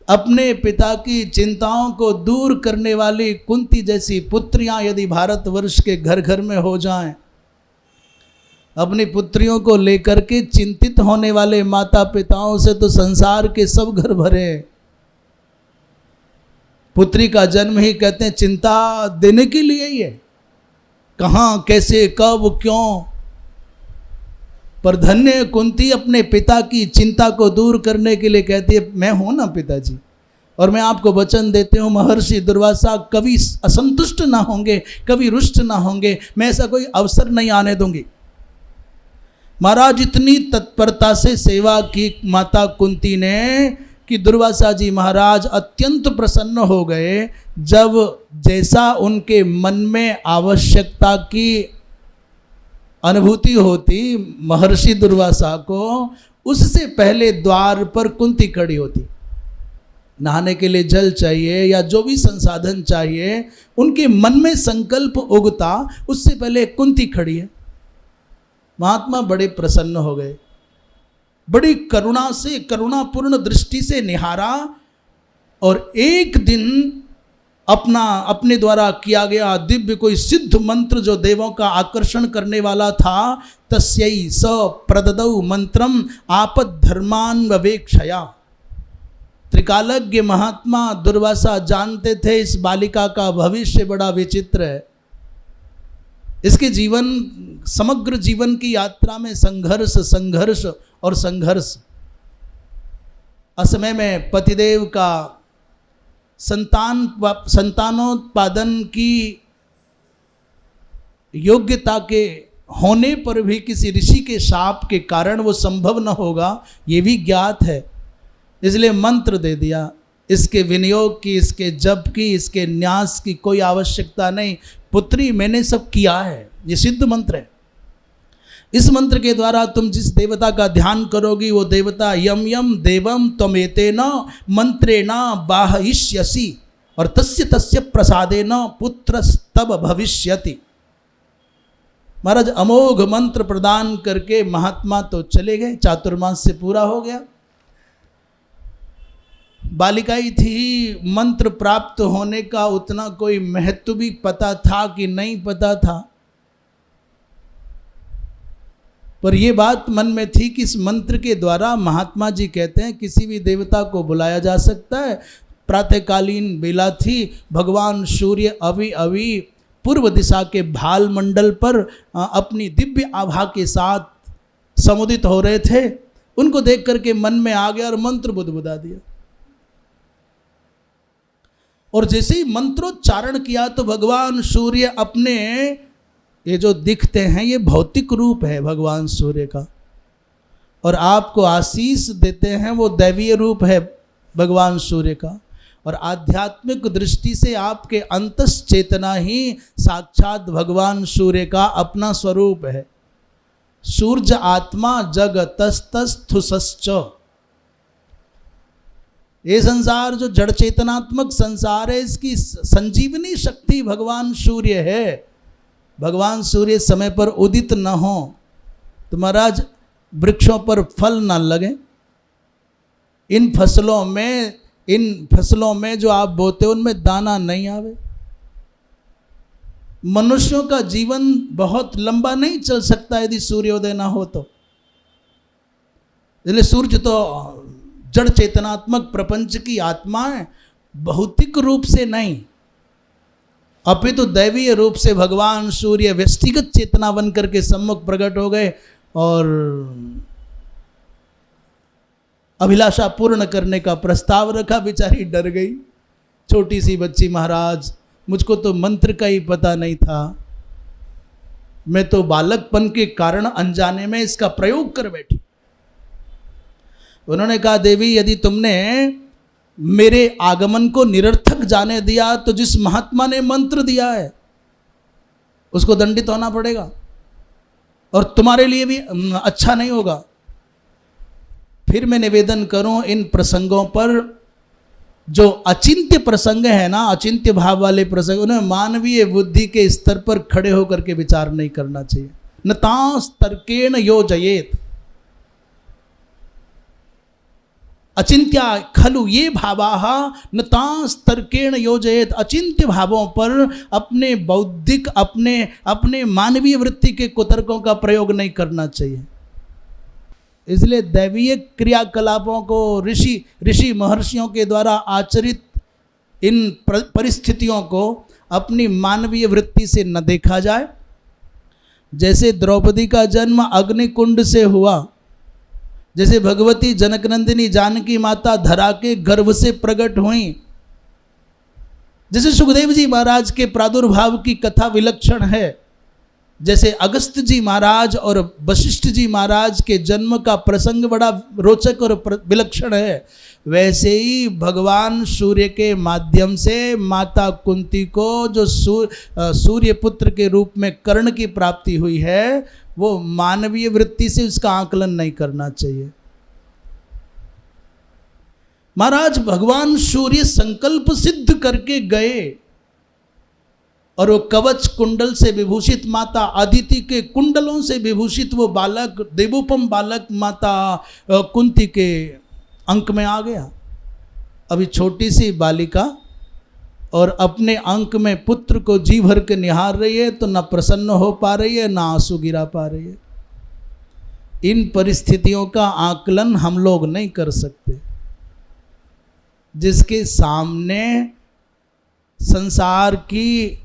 अपने पिता की चिंताओं को दूर करने वाली कुंती जैसी पुत्रियां यदि भारतवर्ष के घर घर में हो जाएं, अपनी पुत्रियों को लेकर के चिंतित होने वाले माता पिताओं से तो संसार के सब घर भरे। पुत्री का जन्म ही कहते हैं चिंता देने के लिए ही है, कहाँ कैसे कब क्यों। पर धन्य कुंती अपने पिता की चिंता को दूर करने के लिए कहती है मैं हूं ना पिताजी, और मैं आपको वचन देते हूँ महर्षि दुर्वासा कभी असंतुष्ट ना होंगे, कभी रुष्ट ना होंगे, मैं ऐसा कोई अवसर नहीं आने दूंगी। महाराज इतनी तत्परता से सेवा की माता कुंती ने कि दुर्वासा जी महाराज अत्यंत प्रसन्न हो गए। जब जैसा उनके मन में आवश्यकता की अनुभूति होती महर्षि दुर्वासा को, उससे पहले द्वार पर कुंती खड़ी होती। नहाने के लिए जल चाहिए या जो भी संसाधन चाहिए, उनके मन में संकल्प उगता, उससे पहले कुंती खड़ी है। महात्मा बड़े प्रसन्न हो गए, बड़ी करुणा से, करुणापूर्ण दृष्टि से निहारा, और एक दिन अपने द्वारा किया गया दिव्य कोई सिद्ध मंत्र जो देवों का आकर्षण करने वाला था, तस्यै स प्रददौ मंत्रम आपद धर्मान ववेक्षया। त्रिकालज्ञ महात्मा दुर्वासा जानते थे इस बालिका का भविष्य बड़ा विचित्र है। इसके जीवन, समग्र जीवन की यात्रा में संघर्ष संघर्ष और संघर्ष। असमय में पतिदेव का संतानोत्पादन की योग्यता के होने पर भी किसी ऋषि के शाप के कारण वो संभव न होगा, ये भी ज्ञात है। इसलिए मंत्र दे दिया। इसके विनियोग की, इसके जप की, इसके न्यास की कोई आवश्यकता नहीं। पुत्री, मैंने सब किया है, ये सिद्ध मंत्र है। इस मंत्र के द्वारा तुम जिस देवता का ध्यान करोगी वो देवता यम यम देवम त्वमेतेन मंत्रेण बाहयिष्यसि और तस्य तस्य प्रसादेन पुत्रस्तव भविष्यति। महाराज अमोघ मंत्र प्रदान करके महात्मा तो चले गए, चातुर्मास से पूरा हो गया। बालिका ही थी, मंत्र प्राप्त होने का उतना कोई महत्व भी पता था कि नहीं पता था, पर यह बात मन में थी कि इस मंत्र के द्वारा महात्मा जी कहते हैं किसी भी देवता को बुलाया जा सकता है। प्रातःकालीन बेला थी, भगवान सूर्य अभी अभी पूर्व दिशा के भाल मंडल पर अपनी दिव्य आभा के साथ समुदित हो रहे थे। उनको देख करके मन में आ गया और मंत्र बुदबुदा दिया। और जैसे ही मंत्रोच्चारण किया तो भगवान सूर्य अपने, ये जो दिखते हैं ये भौतिक रूप है भगवान सूर्य का, और आपको आशीष देते हैं वो दैवीय रूप है भगवान सूर्य का। और आध्यात्मिक दृष्टि से आपके अंतस चेतना ही साक्षात भगवान सूर्य का अपना स्वरूप है। सूर्य आत्मा जगतस्तस्थुसश्च। ये संसार जो जड़ चेतनात्मक संसार है, इसकी संजीवनी शक्ति भगवान सूर्य है। भगवान सूर्य समय पर उदित न हो तो महाराज वृक्षों पर फल न लगे। इन फसलों में जो आप बोते हो उनमें दाना नहीं आवे। मनुष्यों का जीवन बहुत लंबा नहीं चल सकता यदि सूर्योदय ना हो तो। इसलिए सूर्य तो जड़ चेतनात्मक प्रपंच की आत्मा है, भौतिक रूप से नहीं, अपितु तो दैवीय रूप से भगवान सूर्य व्यक्तिगत चेतना बन करके सम्मुख प्रकट हो गए और अभिलाषा पूर्ण करने का प्रस्ताव रखा। बेचारी डर गई, छोटी सी बच्ची, महाराज मुझको तो मंत्र का ही पता नहीं था, मैं तो बालकपन के कारण अनजाने में इसका प्रयोग कर बैठी। उन्होंने कहा, देवी यदि तुमने मेरे आगमन को निरर्थक जाने दिया तो जिस महात्मा ने मंत्र दिया है उसको दंडित होना पड़ेगा और तुम्हारे लिए भी अच्छा नहीं होगा। फिर मैं निवेदन करूं, इन प्रसंगों पर जो अचिंत्य प्रसंग है ना, अचिंत्य भाव वाले प्रसंग, उन्हें मानवीय बुद्धि के स्तर पर खड़े होकर के विचार नहीं करना चाहिए। न तांस तर्केण योजयेत अचिंत्या खलु ये भावाः न तांस तर्केण योजयेत। अचिंत्य भावों पर अपने बौद्धिक, अपने मानवीय वृत्ति के कुतर्कों का प्रयोग नहीं करना चाहिए। इसलिए दैवीय क्रियाकलापों को ऋषि महर्षियों के द्वारा आचरित इन परिस्थितियों को अपनी मानवीय वृत्ति से न देखा जाए। जैसे द्रौपदी का जन्म अग्निकुंड से हुआ, जैसे भगवती जनकनंदिनी जानकी माता धरा के गर्भ से प्रकट हुई, जैसे सुखदेव जी महाराज के प्रादुर्भाव की कथा विलक्षण है, जैसे अगस्त जी महाराज और वशिष्ठ जी महाराज के जन्म का प्रसंग बड़ा रोचक और विलक्षण है, वैसे ही भगवान सूर्य के माध्यम से माता कुंती को जो सूर्य पुत्र के रूप में कर्ण की प्राप्ति हुई है, वो मानवीय वृत्ति से उसका आकलन नहीं करना चाहिए। महाराज भगवान सूर्य संकल्प सिद्ध करके गए और वो कवच कुंडल से विभूषित माता अदिति के कुंडलों से विभूषित वो बालक, देवोपम बालक माता कुंती के अंक में आ गया। अभी छोटी सी बालिका और अपने अंक में पुत्र को जी भर के निहार रही है, तो न प्रसन्न हो पा रही है, ना आंसू गिरा पा रही है। इन परिस्थितियों का आकलन हम लोग नहीं कर सकते। जिसके सामने संसार की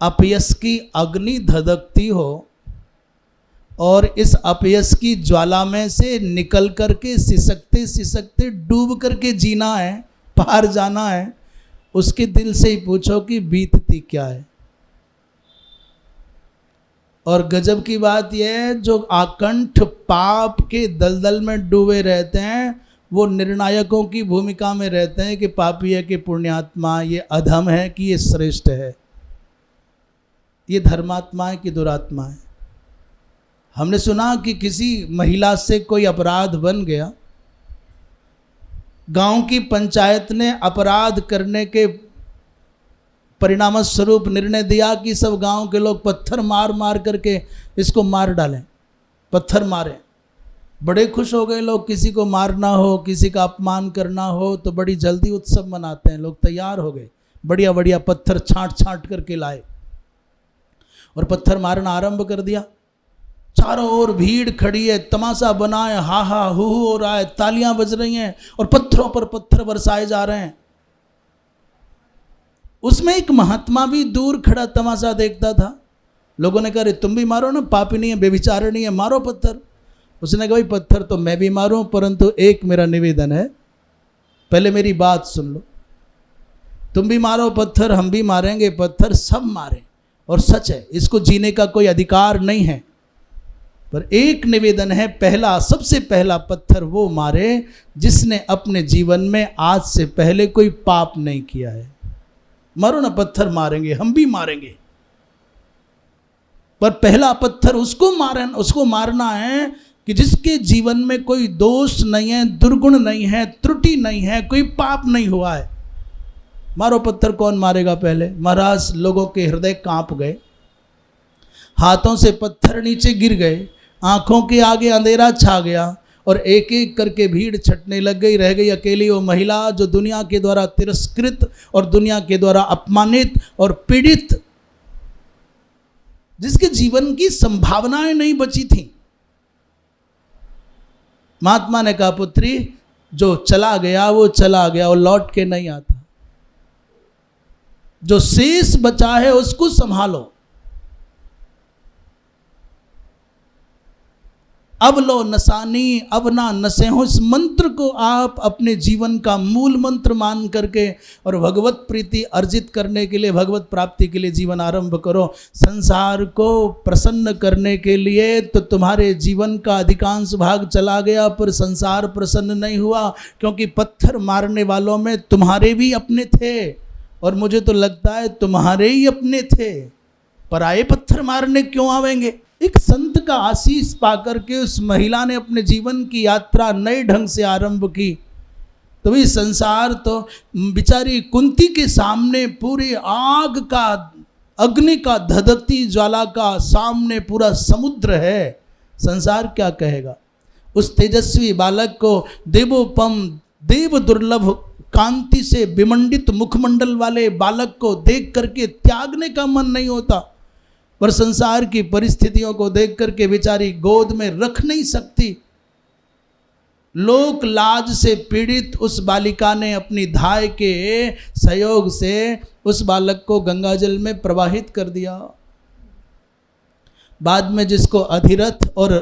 अपयश की अग्नि धधकती हो और इस अपयश की ज्वाला में से निकल करके सिसकते सिसकते डूब करके जीना है, पार जाना है, उसके दिल से ही पूछो कि बीतती क्या है। और गजब की बात यह है, जो आकंठ पाप के दलदल में डूबे रहते हैं वो निर्णायकों की भूमिका में रहते हैं कि पापी है कि पुण्यात्मा, ये अधम है कि ये श्रेष्ठ है, ये धर्मात्मा है कि दुरात्मा है। हमने सुना कि किसी महिला से कोई अपराध बन गया, गांव की पंचायत ने अपराध करने के परिणाम स्वरूप निर्णय दिया कि सब गांव के लोग पत्थर मार मार करके इसको मार डालें, पत्थर मारें। बड़े खुश हो गए लोग, किसी को मारना हो, किसी का अपमान करना हो तो बड़ी जल्दी उत्सव मनाते हैं। लोग तैयार हो गए, बढ़िया बढ़िया पत्थर छांट छांट करके लाए और पत्थर मारना आरंभ कर दिया। चारों ओर भीड़ खड़ी है, तमाशा बना है, हा हा हू हो रहा है, तालियां बज रही हैं और पत्थरों पर पत्थर बरसाए जा रहे हैं। उसमें एक महात्मा भी दूर खड़ा तमाशा देखता था। लोगों ने कहा तुम भी मारो ना, पापिनी है, बेविचारिणी है, मारो पत्थर। उसने कहा भाई पत्थर तो मैं भी मारूं, परंतु एक मेरा निवेदन है, पहले मेरी बात सुन लो। तुम भी मारो पत्थर, हम भी मारेंगे पत्थर, सब मारें, और सच है इसको जीने का कोई अधिकार नहीं है, पर एक निवेदन है, पहला सबसे पहला पत्थर वो मारे जिसने अपने जीवन में आज से पहले कोई पाप नहीं किया है। मारो ना, पत्थर मारेंगे, हम भी मारेंगे, पर पहला पत्थर उसको मारना है कि जिसके जीवन में कोई दोष नहीं है, दुर्गुण नहीं है, त्रुटि नहीं है, कोई पाप नहीं हुआ है। मारो पत्थर। कौन मारेगा पहले? महाराज लोगों के हृदय कांप गए, हाथों से पत्थर नीचे गिर गए, आंखों के आगे अंधेरा छा गया और एक एक करके भीड़ छटने लग गई। रह गई अकेली वो महिला जो दुनिया के द्वारा तिरस्कृत और दुनिया के द्वारा अपमानित और पीड़ित, जिसके जीवन की संभावनाएं नहीं बची थी। महात्मा ने कहा पुत्री, जो चला गया वो चला गया, वो लौट के नहीं आता, जो शेष बचा है उसको संभालो। अब लो नसानी, अब ना नशे हो, इस मंत्र को आप अपने जीवन का मूल मंत्र मान करके और भगवत प्रीति अर्जित करने के लिए, भगवत प्राप्ति के लिए जीवन आरंभ करो। संसार को प्रसन्न करने के लिए तो तुम्हारे जीवन का अधिकांश भाग चला गया, पर संसार प्रसन्न नहीं हुआ, क्योंकि पत्थर मारने वालों में तुम्हारे भी अपने थे, और मुझे तो लगता है तुम्हारे ही अपने थे, पराये पत्थर मारने क्यों आवेंगे। एक संत का आशीष पाकर के उस महिला ने अपने जीवन की यात्रा नए ढंग से आरंभ की। तो ये संसार तो बेचारी कुंती के सामने पूरी आग का, अग्नि का, धधकती ज्वाला का सामने पूरा समुद्र है। संसार क्या कहेगा? उस तेजस्वी बालक को, देवोपम, देव दुर्लभ कांति से विमंडित मुखमंडल वाले बालक को देख करके त्यागने का मन नहीं होता, पर संसार की परिस्थितियों को देख करके बेचारी गोद में रख नहीं सकती। लोक लाज से पीड़ित उस बालिका ने अपनी धाय के सहयोग से उस बालक को गंगा जल में प्रवाहित कर दिया। बाद में जिसको अधिरथ और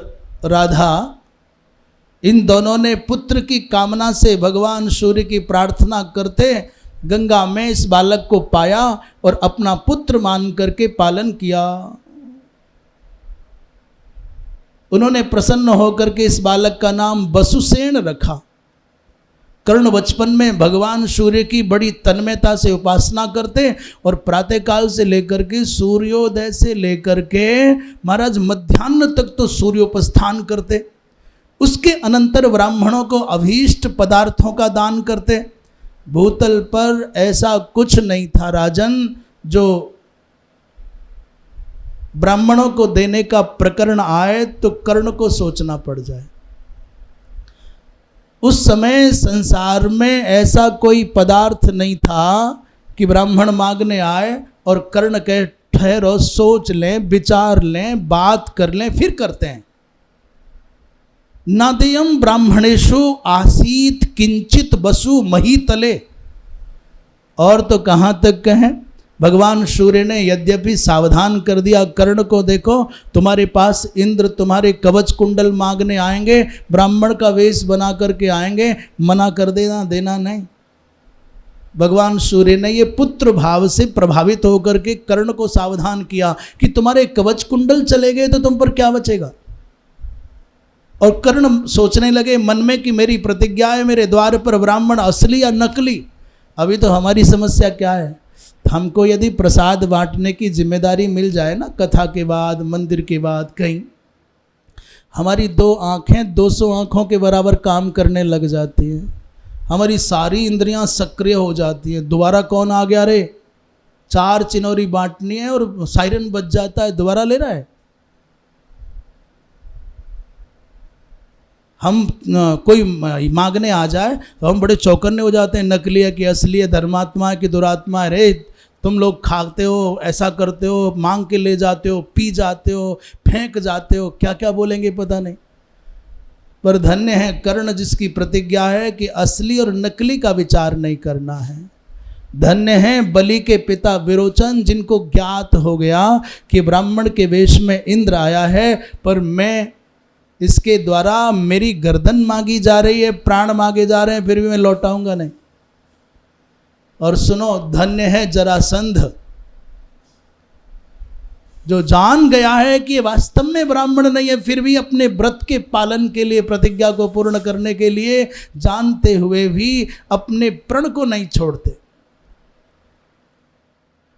राधा, इन दोनों ने पुत्र की कामना से भगवान सूर्य की प्रार्थना करते गंगा में इस बालक को पाया और अपना पुत्र मान करके पालन किया। उन्होंने प्रसन्न होकर के इस बालक का नाम वसुसेन रखा। कर्ण बचपन में भगवान सूर्य की बड़ी तन्मयता से उपासना करते और प्रातःकाल से लेकर के सूर्योदय से लेकर के महाराज मध्याह्न तक तो सूर्योपस्थान करते। उसके अनंतर ब्राह्मणों को अभीष्ट पदार्थों का दान करते। भूतल पर ऐसा कुछ नहीं था राजन जो ब्राह्मणों को देने का प्रकरण आए तो कर्ण को सोचना पड़ जाए। उस समय संसार में ऐसा कोई पदार्थ नहीं था कि ब्राह्मण मांगने आए और कर्ण कहे ठहरो, सोच लें, विचार लें, बात कर लें, फिर करते हैं। नादेयम ब्राह्मणेषु आसीत किंचित वसु महीतले। और तो कहाँ तक कहें, भगवान सूर्य ने यद्यपि सावधान कर दिया कर्ण को, देखो तुम्हारे पास इंद्र तुम्हारे कवच कुंडल मांगने आएंगे, ब्राह्मण का वेश बना करके आएंगे, मना कर देना नहीं। भगवान सूर्य ने ये पुत्र भाव से प्रभावित होकर के कर्ण को सावधान किया कि तुम्हारे कवच कुंडल चले गए तो तुम पर क्या बचेगा। और कर्ण सोचने लगे मन में कि मेरी प्रतिज्ञा है, मेरे द्वार पर ब्राह्मण असली या नकली। अभी तो हमारी समस्या क्या है, हमको यदि प्रसाद बांटने की जिम्मेदारी मिल जाए ना, कथा के बाद, मंदिर के बाद, कहीं हमारी 2 आँखें 200 आँखों के बराबर काम करने लग जाती हैं, हमारी सारी इंद्रियां सक्रिय हो जाती हैं। दोबारा कौन आ गया रे, 4 चिनौरी बांटनी है और सायरन बज जाता है, दोबारा ले रहा है। हम कोई मांगने आ जाए तो हम बड़े चौकन्ने हो जाते हैं, नकली है कि असली है, धर्मात्मा है कि दुरात्मा है, रे तुम लोग खाते हो, ऐसा करते हो, मांग के ले जाते हो, पी जाते हो, फेंक जाते हो, क्या क्या बोलेंगे पता नहीं। पर धन्य है कर्ण जिसकी प्रतिज्ञा है कि असली और नकली का विचार नहीं करना है। धन्य है बलि के पिता विरोचन जिनको ज्ञात हो गया कि ब्राह्मण के वेश में इंद्र आया है, पर मैं इसके द्वारा मेरी गर्दन मांगी जा रही है, प्राण मांगे जा रहे हैं, फिर भी मैं लौटाऊंगा नहीं। और सुनो, धन्य है जरासंध जो जान गया है कि वास्तव में ब्राह्मण नहीं है, फिर भी अपने व्रत के पालन के लिए, प्रतिज्ञा को पूर्ण करने के लिए जानते हुए भी अपने प्रण को नहीं छोड़ते।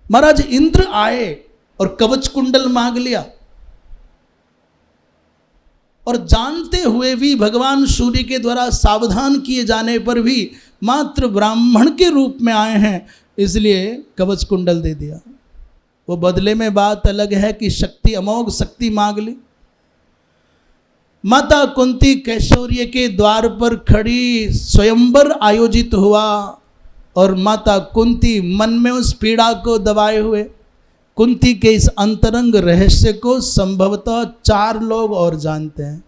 महाराज इंद्र आए और कवच कुंडल मांग लिया, और जानते हुए भी भगवान सूर्य के द्वारा सावधान किए जाने पर भी मात्र ब्राह्मण के रूप में आए हैं, इसलिए कवच कुंडल दे दिया। वो बदले में बात अलग है कि शक्ति, अमोघ शक्ति मांग ली। माता कुंती कैशोर्य के द्वार पर खड़ी, स्वयंवर आयोजित हुआ और माता कुंती मन में उस पीड़ा को दबाए हुए, कुंती के इस अंतरंग रहस्य को संभवतः 4 लोग और जानते हैं।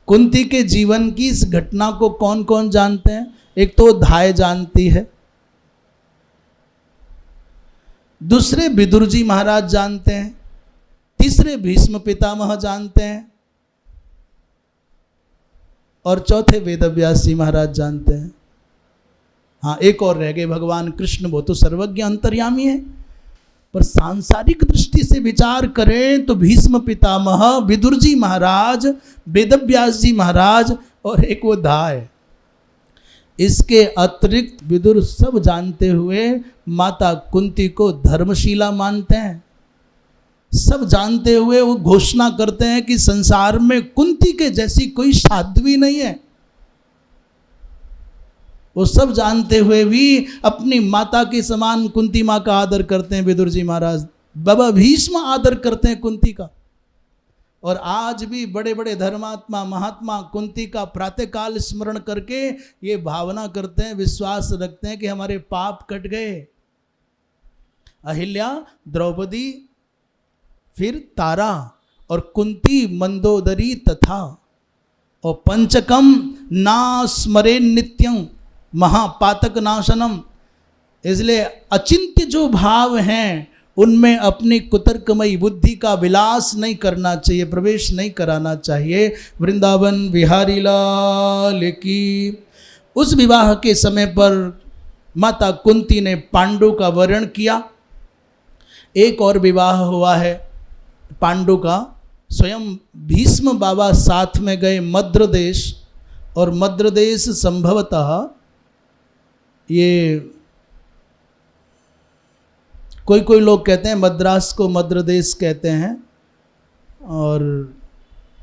कुंती के जीवन की इस घटना को कौन कौन जानते हैं? एक तो धाय जानती है, दूसरे विदुर जी महाराज जानते हैं, तीसरे भीष्म पितामह जानते हैं, और चौथे वेदव्यास जी महाराज जानते हैं। हाँ, एक और रह गए भगवान कृष्ण, वो तो सर्वज्ञ अंतर्यामी है। पर सांसारिक दृष्टि से विचार करें तो भीष्म पितामह, विदुर जी महाराज, वेदव्यास जी महाराज और एक वो धाय, इसके अतिरिक्त विदुर सब जानते हुए माता कुंती को धर्मशीला मानते हैं। सब जानते हुए वो घोषणा करते हैं कि संसार में कुंती के जैसी कोई साध्वी नहीं है। वो सब जानते हुए भी अपनी माता के समान कुंती माँ का आदर करते हैं विदुर जी महाराज। बाबा भीष्म आदर करते हैं कुंती का। और आज भी बड़े बड़े धर्मात्मा महात्मा कुंती का प्रातःकाल स्मरण करके ये भावना करते हैं, विश्वास रखते हैं कि हमारे पाप कट गए। अहिल्या, द्रौपदी, फिर तारा और कुंती मंदोदरी तथा, और पंचकम ना स्मरे नित्यं महापातक नाशनम। इसलिए अचिंत्य जो भाव हैं उनमें अपनी कुतर्कमयी बुद्धि का विलास नहीं करना चाहिए, प्रवेश नहीं कराना चाहिए। वृंदावन बिहारी लाल की। उस विवाह के समय पर माता कुंती ने पांडु का वरण किया। एक और विवाह हुआ है पांडु का, स्वयं भीष्म बाबा साथ में गए मद्र देश, और मद्र देश संभवतः ये कोई लोग कहते हैं मद्रास को मद्र देश कहते हैं, और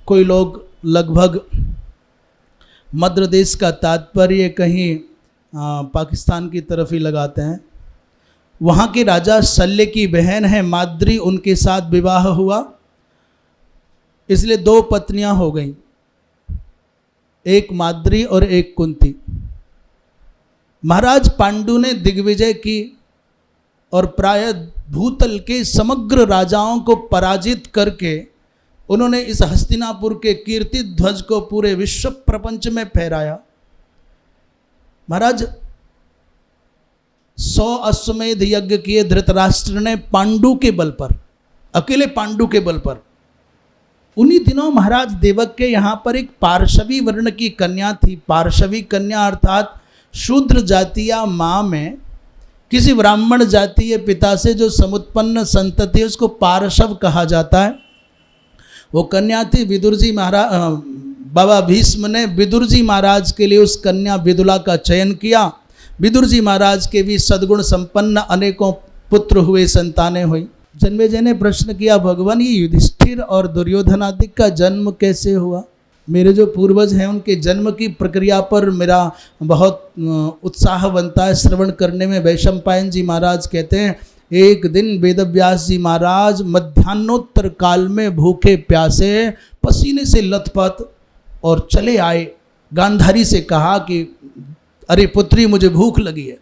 कोई लोग लगभग मध्य देश का तात्पर्य कहीं पाकिस्तान की तरफ ही लगाते हैं। वहाँ के राजा शल्य की बहन है माद्री, उनके साथ विवाह हुआ, इसलिए 2 पत्नियां हो गईं, एक माद्री और एक कुंती। महाराज पांडु ने दिग्विजय की और प्राय भूतल के समग्र राजाओं को पराजित करके उन्होंने इस हस्तिनापुर के कीर्ति ध्वज को पूरे विश्व प्रपंच में फहराया। महाराज 100 अश्वमेध यज्ञ किए धृतराष्ट्र ने पांडु के बल पर, अकेले पांडु के बल पर। उन्हीं दिनों महाराज देवक के यहाँ पर एक पार्शवी वर्ण की कन्या थी। पार्शवी कन्या अर्थात शूद्र जातीय माँ में किसी ब्राह्मण जातीय पिता से जो समुत्पन्न संतति है उसको पार्शव कहा जाता है। वो कन्या थी। विदुर जी महाराज, बाबा भीष्म ने विदुर जी महाराज के लिए उस कन्या विदुला का चयन किया। विदुर जी महाराज के भी सद्गुण संपन्न अनेकों पुत्र हुए, संतानें हुई। जन्मेजय ने प्रश्न किया, भगवान ये युधिष्ठिर और दुर्योधन आदि का जन्म कैसे हुआ? मेरे जो पूर्वज हैं उनके जन्म की प्रक्रिया पर मेरा बहुत उत्साह बनता है श्रवण करने में। वैशंपायन जी महाराज कहते हैं, एक दिन वेदव्यास जी महाराज मध्यान्होत्तर काल में भूखे प्यासे पसीने से लथपथ और चले आए। गांधारी से कहा कि अरे पुत्री मुझे भूख लगी है।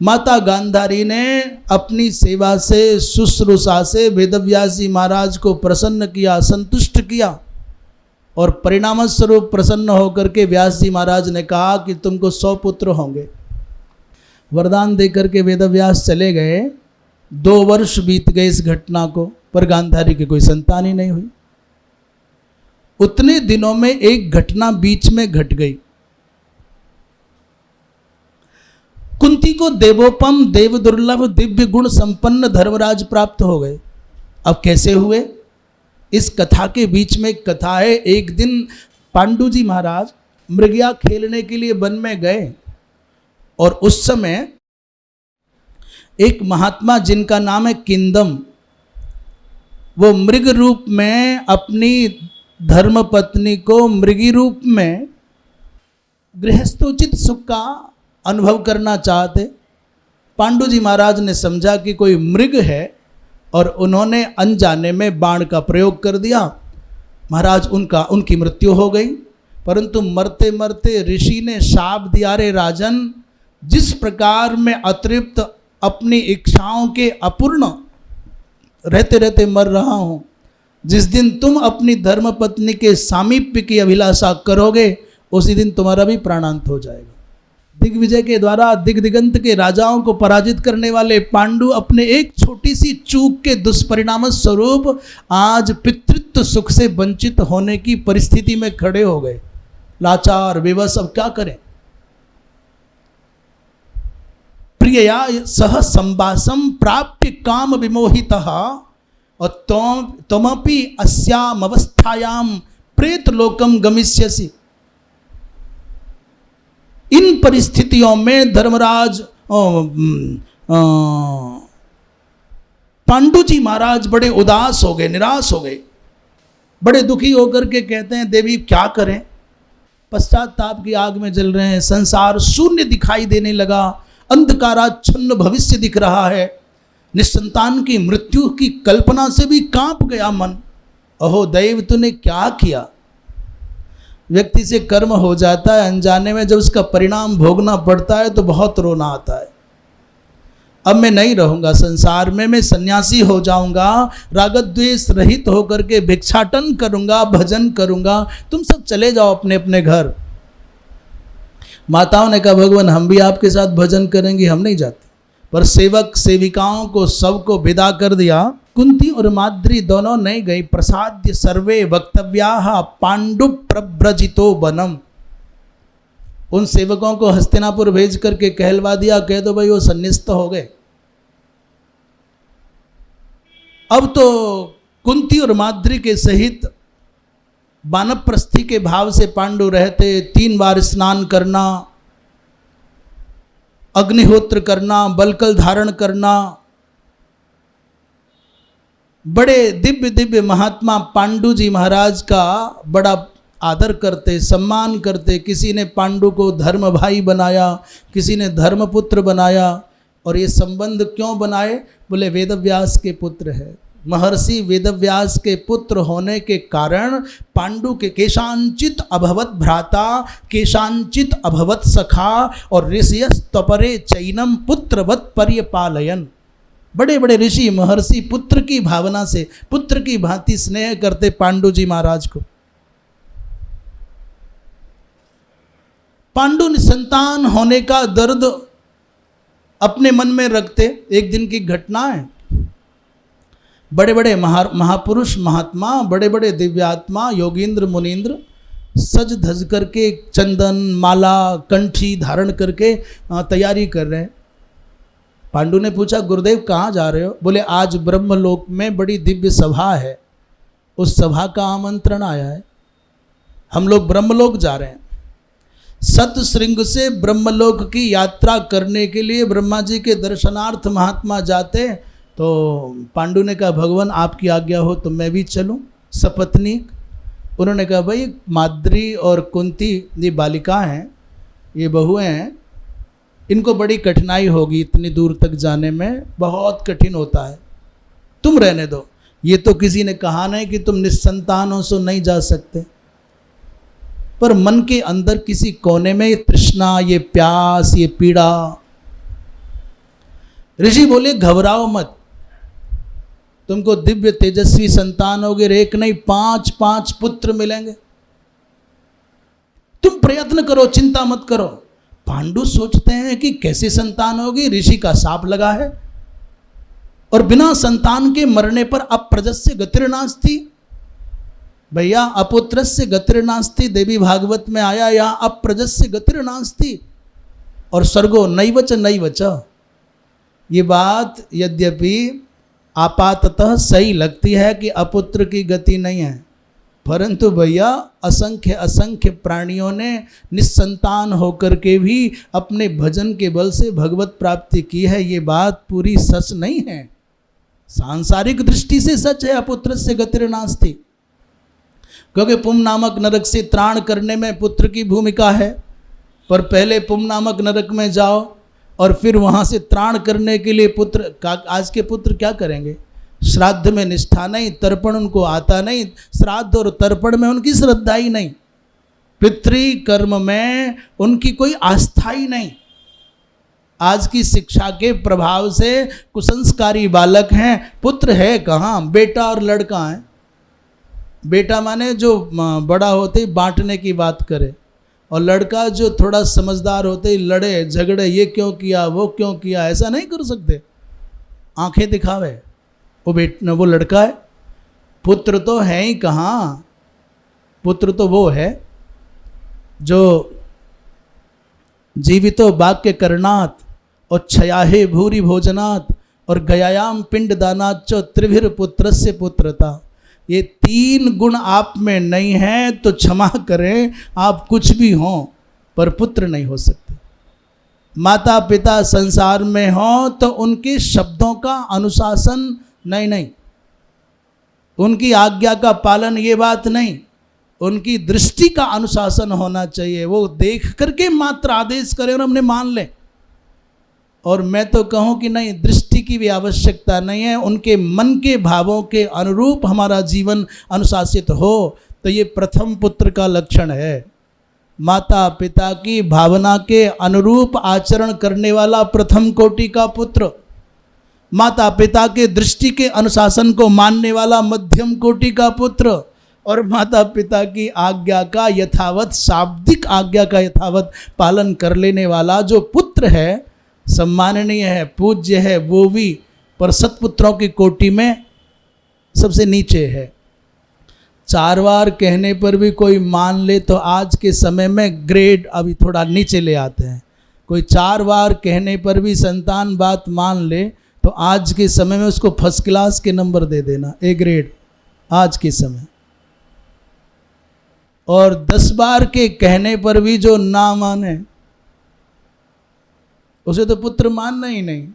माता गांधारी ने अपनी सेवा से शुश्रूषा से वेदव्यास जी महाराज को प्रसन्न किया, संतुष्ट किया और परिणाम स्वरूप प्रसन्न होकर के व्यास जी महाराज ने कहा कि तुमको 100 पुत्र होंगे। वरदान देकर के वेदव्यास चले गए। 2 वर्ष बीत गए इस घटना को, पर गांधारी की कोई संतान ही नहीं हुई। उतने दिनों में एक घटना बीच में घट गई। कुंती को देवोपम देव दुर्लभ दिव्य गुण संपन्न धर्मराज प्राप्त हो गए। अब कैसे हुए? इस कथा के बीच में एक कथा है। एक दिन पांडु जी महाराज मृगया खेलने के लिए वन में गए और उस समय एक महात्मा जिनका नाम है किंदम, वो मृग रूप में अपनी धर्मपत्नी को मृगी रूप में गृहस्थोचित सुख का अनुभव करना चाहते। पांडु जी महाराज ने समझा कि कोई मृग है और उन्होंने अनजाने में बाण का प्रयोग कर दिया। महाराज उनकी मृत्यु हो गई। परंतु मरते मरते ऋषि ने शाप दिया, रे राजन, जिस प्रकार मैं अतृप्त अपनी इच्छाओं के अपूर्ण रहते रहते मर रहा हूँ, जिस दिन तुम अपनी धर्मपत्नी के सामीप्य की अभिलाषा करोगे उसी दिन तुम्हारा भी प्राणांत हो जाएगा। दिग्विजय के द्वारा दिग्दिगंत के राजाओं को पराजित करने वाले पांडु अपने एक छोटी सी चूक के दुष्परिणाम स्वरूप आज पितृत्व सुख से वंचित होने की परिस्थिति में खड़े हो गए। लाचार विवश, अब क्या करें? प्रियया सह संवासम प्राप्य काम विमोहितः और त्वमपि अस्याम अवस्थायाम प्रेत लोकम गमिष्यसि। इन परिस्थितियों में धर्मराज पांडु जी महाराज बड़े उदास हो गए, निराश हो गए, बड़े दुखी होकर के कहते हैं, देवी क्या करें? पश्चाताप की आग में जल रहे हैं। संसार शून्य दिखाई देने लगा, अंधकाराच्छन्न भविष्य दिख रहा है। निसंतान की मृत्यु की कल्पना से भी कांप गया मन। अहो दैव, तूने क्या किया? व्यक्ति से कर्म हो जाता है अनजाने में, जब उसका परिणाम भोगना पड़ता है तो बहुत रोना आता है। अब मैं नहीं रहूंगा संसार में, मैं सन्यासी हो जाऊंगा, रागद्वेष रहित होकर के भिक्षाटन करूंगा, भजन करूंगा, तुम सब चले जाओ अपने अपने घर। माताओं ने कहा, भगवान हम भी आपके साथ भजन करेंगे, हम नहीं जाते। पर सेवक सेविकाओं को सबको विदा कर दिया। कुंती और माद्री दोनों नहीं गई। प्रसाद्य सर्वे वक्तव्याः पांडु प्रव्रजितो वनम। उन सेवकों को हस्तिनापुर भेज करके कहलवा दिया, कह दो भाई वो सन्निस्त हो गए। अब तो कुंती और माद्री के सहित वानप्रस्थी के भाव से पांडु रहते। 3 बार स्नान करना, अग्निहोत्र करना, बलकल धारण करना, बड़े दिव्य दिव्य महात्मा पांडु जी महाराज का बड़ा आदर करते, सम्मान करते। किसी ने पांडु को धर्म भाई बनाया, किसी ने धर्मपुत्र बनाया। और ये संबंध क्यों बनाए? बोले वेदव्यास के पुत्र है। महर्षि वेदव्यास के पुत्र होने के कारण पांडु के केशांचित अभवत भ्राता, केशांचित अभवत सखा और ऋषयस्तपरे चैनम पुत्रवत पर्यपालयन। बड़े बड़े ऋषि महर्षि पुत्र की भावना से, पुत्र की भांति स्नेह करते पांडु जी महाराज को। पांडु निसंतान होने का दर्द अपने मन में रखते। एक दिन की घटना है, बड़े बड़े महापुरुष महात्मा, बड़े बड़े दिव्यात्मा, योगींद्र मुनींद्र सज धज करके चंदन माला कंठी धारण करके तैयारी कर रहे हैं। पांडु ने पूछा, गुरुदेव कहाँ जा रहे हो? बोले आज ब्रह्मलोक में बड़ी दिव्य सभा है, उस सभा का आमंत्रण आया है, हम लोग ब्रह्मलोक जा रहे हैं। सतश्रृंग से ब्रह्मलोक की यात्रा करने के लिए ब्रह्मा जी के दर्शनार्थ महात्मा जाते। तो पांडु ने कहा, भगवान आपकी आज्ञा हो तो मैं भी चलूं सपत्नीक। उन्होंने कहा, भाई माद्री और कुंती ये बालिका हैं, ये बहुएं हैं, इनको बड़ी कठिनाई होगी, इतनी दूर तक जाने में बहुत कठिन होता है, तुम रहने दो। ये तो किसी ने कहा नहीं कि तुम निस्संतान हो सो नहीं जा सकते, पर मन के अंदर किसी कोने में ये तृष्णा, ये प्यास, ये पीड़ा। ऋषि बोले, घबराओ मत, तुमको दिव्य तेजस्वी संतान होगे, एक नहीं 5 पुत्र मिलेंगे, तुम प्रयत्न करो, चिंता मत करो। पांडु सोचते हैं कि कैसे संतान होगी, ऋषि का शाप लगा है और बिना संतान के मरने पर अप्रजस्य गतिर्नास्ति। भैया अपुत्रस्य गतिर्नास्ति, देवी भागवत में आया, यहाँ अप्रजस्य गतिर्नास्ति और सर्गो नैवच नैवच। ये बात यद्यपि आपाततः सही लगती है कि अपुत्र की गति नहीं है, परंतु भैया असंख्य असंख्य प्राणियों ने निस्संतान होकर के भी अपने भजन के बल से भगवत प्राप्ति की है। ये बात पूरी सच नहीं है, सांसारिक दृष्टि से सच है अपुत्रस्य गतिर्नास्ति, क्योंकि पुम नामक नरक से त्राण करने में पुत्र की भूमिका है। पर पहले पुम नामक नरक में जाओ और फिर वहाँ से त्राण करने के लिए पुत्र का, आज के पुत्र क्या करेंगे? श्राद्ध में निष्ठा नहीं, तर्पण उनको आता नहीं, श्राद्ध और तर्पण में उनकी श्रद्धा ही नहीं, पितृ कर्म में उनकी कोई आस्था ही नहीं। आज की शिक्षा के प्रभाव से कुसंस्कारी बालक हैं, पुत्र है कहाँ, बेटा और लड़का है। बेटा माने जो बड़ा होते ही बांटने की बात करे, और लड़का जो थोड़ा समझदार होते ही लड़े झगड़े, ये क्यों किया वो क्यों किया, ऐसा नहीं कर सकते, आंखें दिखावे। वो लड़का है, पुत्र तो है ही कहाँ। पुत्र तो वो है जो जीवितो वाक्य करनात् और छयाहे भूरि भोजनात् और गयायाम पिंड दानात् च त्रिभिर पुत्रस्य पुत्रता। ये 3 गुण आप में नहीं है तो क्षमा करें, आप कुछ भी हों पर पुत्र नहीं हो सकते। माता पिता संसार में हो तो उनके शब्दों का अनुशासन नहीं, उनकी आज्ञा का पालन, ये बात नहीं, उनकी दृष्टि का अनुशासन होना चाहिए। वो देख करके मात्र आदेश करें और हमने मान लें। और मैं तो कहूँ कि नहीं, दृष्टि की भी आवश्यकता नहीं है, उनके मन के भावों के अनुरूप हमारा जीवन अनुशासित हो, तो ये प्रथम पुत्र का लक्षण है। माता पिता की भावना के अनुरूप आचरण करने वाला प्रथम कोटि का पुत्र, माता पिता के दृष्टि के अनुशासन को मानने वाला मध्यम कोटि का पुत्र, और माता पिता की आज्ञा का यथावत, शाब्दिक आज्ञा का यथावत पालन कर लेने वाला जो पुत्र है, सम्माननीय है, पूज्य है, वो भी, पर सत्पुत्रों की कोटि में सबसे नीचे है। 4 बार कहने पर भी कोई मान ले तो आज के समय में ग्रेड अभी थोड़ा नीचे ले आते हैं। कोई 4 बार कहने पर भी संतान बात मान ले तो आज के समय में उसको फर्स्ट क्लास के नंबर दे देना, A ग्रेड आज के समय। और 10 बार के कहने पर भी जो ना माने उसे तो पुत्र मानना ही नहीं।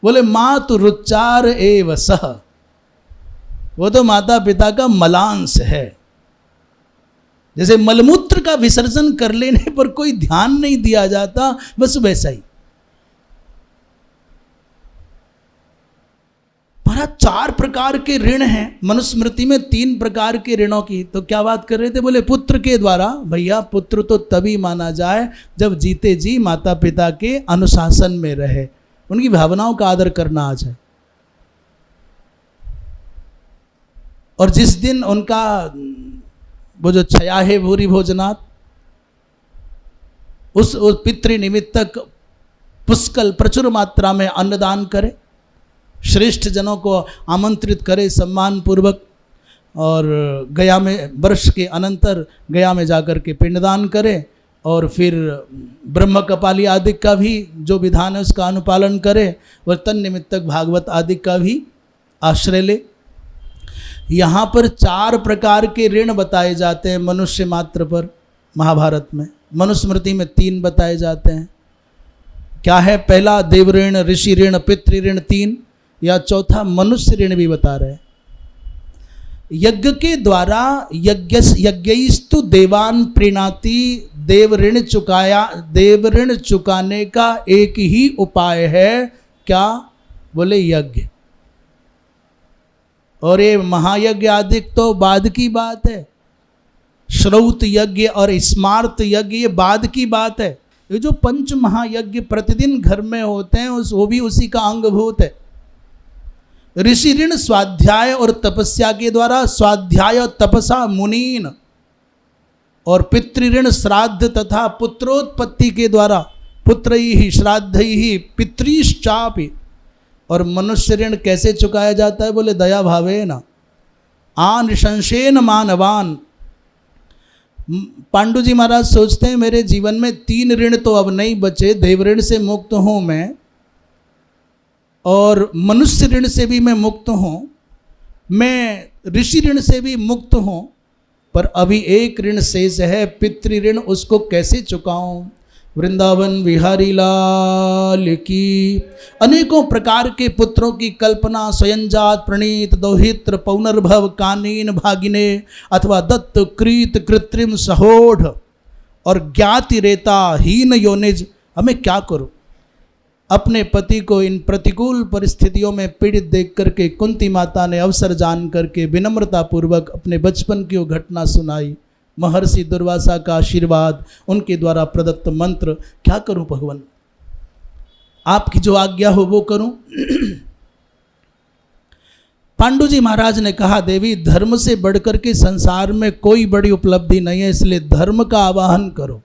बोले मातु रुच्चार एव सह, वो तो माता पिता का मलांश है। जैसे मलमूत्र का विसर्जन कर लेने पर कोई ध्यान नहीं दिया जाता, बस वैसा ही। महाराज 4 प्रकार के ऋण हैं मनुस्मृति में, 3 प्रकार के ऋणों की। तो क्या बात कर रहे थे? बोले पुत्र के द्वारा। भैया पुत्र तो तभी माना जाए जब जीते जी माता पिता के अनुशासन में रहे, उनकी भावनाओं का आदर करना आ जाए। और जिस दिन उनका वो जो छया है भूरी भोजनात्, उस पितृ निमित्तक पुष्कल प्रचुर मात्रा में अन्नदान करे, श्रेष्ठ जनों को आमंत्रित करे सम्मान पूर्वक, और गया में वर्ष के अनंतर गया में जाकर के पिंडदान करे, और फिर ब्रह्म कपाली आदि का भी जो विधान है उसका अनुपालन करे, और तन निमित्तक भागवत आदि का भी आश्रय ले। यहाँ पर 4 प्रकार के ऋण बताए जाते हैं मनुष्य मात्र पर महाभारत में। मनुस्मृति में 3 बताए जाते हैं। क्या है? पहला देव ऋण, ऋषि ऋण, पितृ ऋण 3, या चौथा मनुष्य ऋण भी बता रहे हैं। यज्ञ के द्वारा यज्ञस्तु देवान प्रीणाति, देव ऋण चुकाने का एक ही उपाय है। क्या? बोले यज्ञ। और ये महायज्ञ आदि तो बाद की बात है। श्रौत यज्ञ और स्मार्त यज्ञ ये बाद की बात है। ये जो 5 महायज्ञ प्रतिदिन घर में होते हैं वो भी उसी का अंगभूत है। ऋषि ऋण स्वाध्याय और तपस्या के द्वारा, स्वाध्याय तपसा मुनीन, और पितृ ऋण श्राद्ध तथा पुत्रोत्पत्ति के द्वारा, पुत्रैहि श्राद्धैहि पितृश्चापि। और मनुष्य ऋण कैसे चुकाया जाता है? बोले दया भावेन आनिशंसेन मानवान। पांडु जी महाराज सोचते हैं मेरे जीवन में 3 ऋण तो अब नहीं बचे। देव ऋण से मुक्त हूँ मैं, और मनुष्य ऋण से भी मैं मुक्त हूँ, मैं ऋषि ऋण से भी मुक्त हूँ, पर अभी एक ऋण शेष है, पितृ ऋण। उसको कैसे चुकाऊँ? वृंदावन विहारी लाल की। अनेकों प्रकार के पुत्रों की कल्पना, स्वयंजात, प्रणीत, दौहित्र, पौनर्भव, कानीन, भागिने, अथवा दत्त, कृत, कृत्रिम, सहोढ़ और ज्ञाति रेता, हीन योनिज। हमें क्या करूं? अपने पति को इन प्रतिकूल परिस्थितियों में पीड़ित देख करके कुंती माता ने अवसर जान करके विनम्रता पूर्वक अपने बचपन की वो घटना सुनाई। महर्षि दुर्वासा का आशीर्वाद, उनके द्वारा प्रदत्त मंत्र। क्या करूं भगवान? आपकी जो आज्ञा हो वो करूं। पांडु जी महाराज ने कहा, देवी धर्म से बढ़कर के संसार में कोई बड़ी उपलब्धि नहीं है, इसलिए धर्म का आवाहन करो।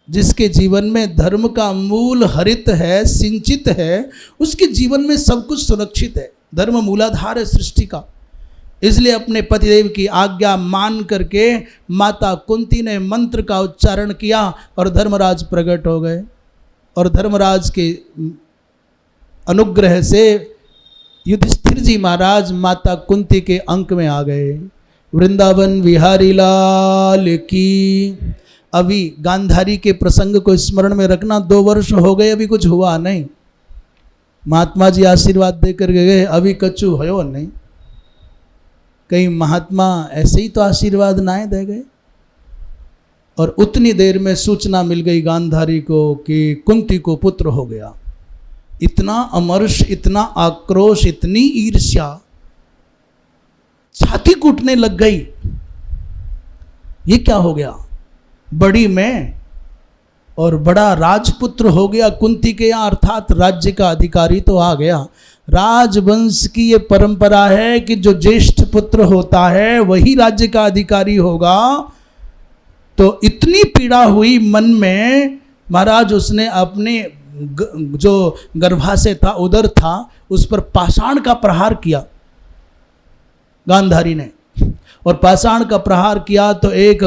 जिसके जीवन में धर्म का मूल हरित है, सिंचित है, उसके जीवन में सब कुछ सुरक्षित है। धर्म मूलाधार है सृष्टि का। इसलिए अपने पतिदेव की आज्ञा मान करके माता कुंती ने मंत्र का उच्चारण किया और धर्मराज प्रकट हो गए। और धर्मराज के अनुग्रह से युधिष्ठिर जी महाराज माता कुंती के अंक में आ गए। वृंदावन विहारी लाल की। अभी गांधारी के प्रसंग को स्मरण में रखना, 2 वर्ष हो गए, अभी कुछ हुआ नहीं। महात्मा जी आशीर्वाद देकर गए, अभी कछु हो नहीं। कई महात्मा ऐसे ही तो आशीर्वाद ना दे गए। और उतनी देर में सूचना मिल गई गांधारी को कि कुंती को पुत्र हो गया। इतना अमर्ष, इतना आक्रोश, इतनी ईर्ष्या, छाती कूटने लग गई। ये क्या हो गया? बड़ी मैं और बड़ा राजपुत्र हो गया कुंती के यहाँ, अर्थात राज्य का अधिकारी तो आ गया। राजवंश की ये परंपरा है कि जो ज्येष्ठ पुत्र होता है वही राज्य का अधिकारी होगा। तो इतनी पीड़ा हुई मन में, महाराज उसने अपने जो गर्भाशय था, उदर था, उस पर पाषाण का प्रहार किया गांधारी ने। और पाषाण का प्रहार किया तो एक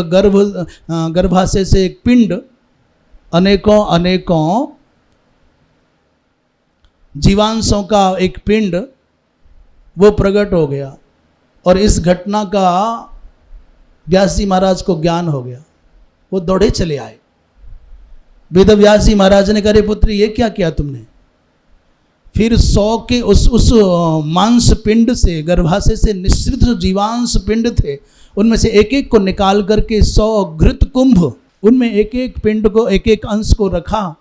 गर्भाशय से एक पिंड, अनेकों अनेकों जीवांशों का एक पिंड वो प्रकट हो गया। और इस घटना का व्यास जी महाराज को ज्ञान हो गया। वो दौड़े चले आए। वेद व्यास जी महाराज ने कहा, पुत्र ये क्या किया तुमने? फिर 100 के उस मांस पिंड से, गर्भाशय से निःसृत जो जीवांश पिंड थे उनमें से एक एक को निकाल करके 100 घृत कुंभ, उनमें एक एक पिंड को, एक एक अंश को रखा।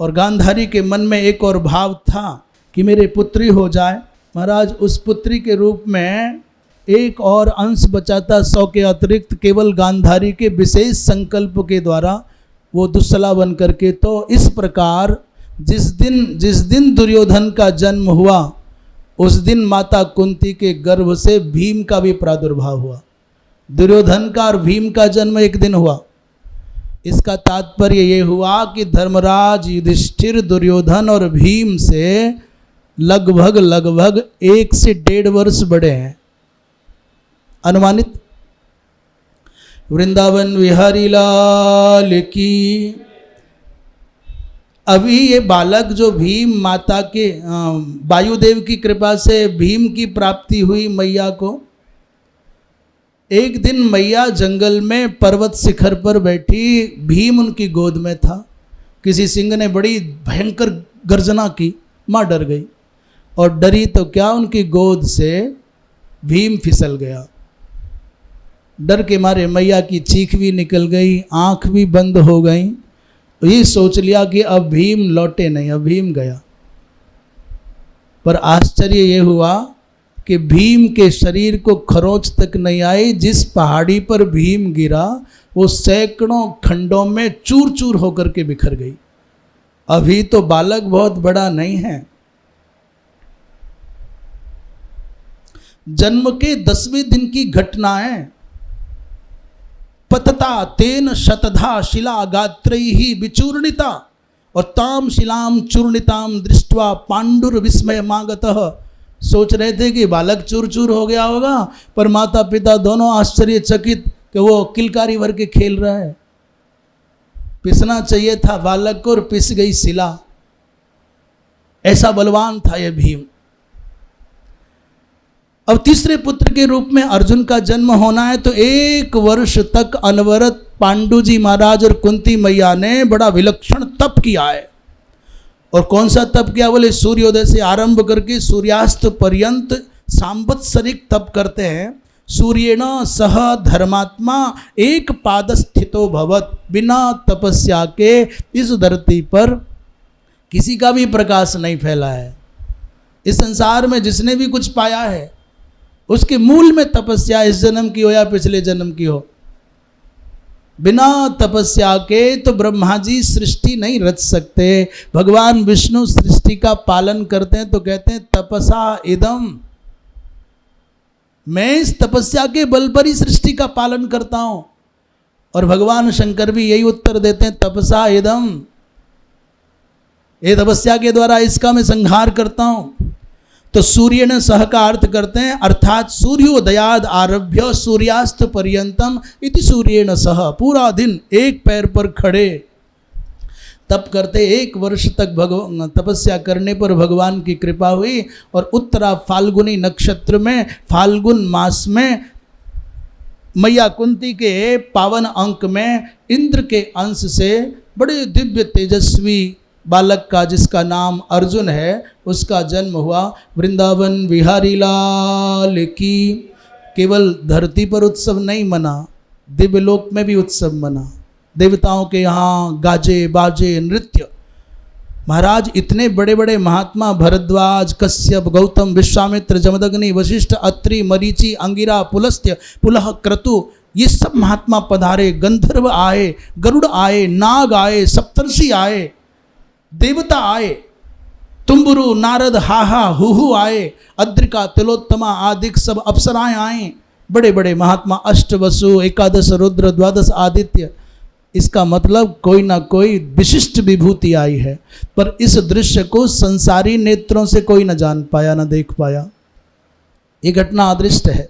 और गांधारी के मन में एक और भाव था कि मेरे पुत्री हो जाए। महाराज उस पुत्री के रूप में एक और अंश बचाता 100 के अतिरिक्त, केवल गांधारी के विशेष संकल्प के द्वारा वो दुस्सला बन करके। तो इस प्रकार जिस दिन दुर्योधन का जन्म हुआ उस दिन माता कुंती के गर्भ से भीम का भी प्रादुर्भाव हुआ। दुर्योधन का और भीम का जन्म एक दिन हुआ। इसका तात्पर्य ये हुआ कि धर्मराज युधिष्ठिर दुर्योधन और भीम से लगभग 1 से 1.5 वर्ष बड़े हैं अनुमानित। वृंदावन विहारी लाल की। अभी ये बालक जो भीम माता के वायुदेव की कृपा से भीम की प्राप्ति हुई मैया को, एक दिन मैया जंगल में पर्वत शिखर पर बैठी, भीम उनकी गोद में था। किसी सिंह ने बड़ी भयंकर गर्जना की, माँ डर गई और डरी तो क्या, उनकी गोद से भीम फिसल गया। डर के मारे मैया की चीख भी निकल गई, आंख भी बंद हो गई। ये सोच लिया कि अब भीम लौटे नहीं, अब भीम गया। पर आश्चर्य ये हुआ कि भीम के शरीर को खरोंच तक नहीं आई। जिस पहाड़ी पर भीम गिरा वो सैकड़ों खंडों में चूर चूर होकर के बिखर गई। अभी तो बालक बहुत बड़ा नहीं है। जन्म के 10वें दिन की घटना है। पतता तेन शतधा शिला गात्रैहि विचूर्णिता और ताम शिलाम चूर्णिताम दृष्ट्वा पांडुर विस्मय मागतः। सोच रहे थे कि बालक चूर चूर हो गया होगा, पर माता पिता दोनों आश्चर्यचकित कि वो किलकारी भर के खेल रहा है। पिसना चाहिए था बालक को और पिस गई शिला। ऐसा बलवान था यह भीम। अब तीसरे पुत्र के रूप में अर्जुन का जन्म होना है, तो 1 वर्ष तक अनवरत पांडु जी महाराज और कुंती मैया ने बड़ा विलक्षण तप किया है। और कौन सा तप किया बोले, सूर्योदय से आरंभ करके सूर्यास्त पर्यंत सांवत्सरिक तप करते हैं। सूर्येण सह धर्मात्मा एक पाद स्थितो भवत। बिना तपस्या के इस धरती पर किसी का भी प्रकाश नहीं फैला है। इस संसार में जिसने भी कुछ पाया है उसके मूल में तपस्या, इस जन्म की हो या पिछले जन्म की हो। बिना तपस्या के तो ब्रह्मा जी सृष्टि नहीं रच सकते। भगवान विष्णु सृष्टि का पालन करते हैं तो कहते हैं तपसा इदम, मैं इस तपस्या के बल पर ही सृष्टि का पालन करता हूं। और भगवान शंकर भी यही उत्तर देते हैं तपसा इदम, ये तपस्या के द्वारा इसका मैं संहार करता हूं। तो सूर्य ने सह का अर्थ करते हैं, अर्थात सूर्योदयाद आरभ्य सूर्यास्त पर्यंतम इति सूर्येण सह। पूरा दिन एक पैर पर खड़े तप करते। 1 वर्ष तक तपस्या करने पर भगवान की कृपा हुई। और उत्तरा फाल्गुनी नक्षत्र में, फाल्गुन मास में, मैया कुंती के पावन अंक में इंद्र के अंश से बड़े दिव्य तेजस्वी बालक का, जिसका नाम अर्जुन है, उसका जन्म हुआ। वृंदावन विहारी लाल की। केवल धरती पर उत्सव नहीं मना, दिव्यलोक में भी उत्सव मना। देवताओं के यहाँ गाजे बाजे नृत्य। महाराज इतने बड़े बड़े महात्मा भरद्वाज, कश्यप, गौतम, विश्वामित्र, जमदग्नि, वशिष्ठ, अत्रि, मरीचि, अंगिरा, पुलस्त्य, पुलह, क्रतु, ये सब महात्मा पधारे। गंधर्व आए, गरुड़ आए, नाग आए, सप्तर्षि आए, देवता आए, तुम्बुरु, नारद, हाहा, हुहु आए, अद्रिका, तिलोत्तमा आदि सब अप्सराएं आए। बड़े बड़े महात्मा, अष्टवसु, 11 रुद्र, 12 आदित्य। इसका मतलब कोई ना कोई विशिष्ट विभूति आई है। पर इस दृश्य को संसारी नेत्रों से कोई न जान पाया, न देख पाया। ये घटना अदृष्ट है।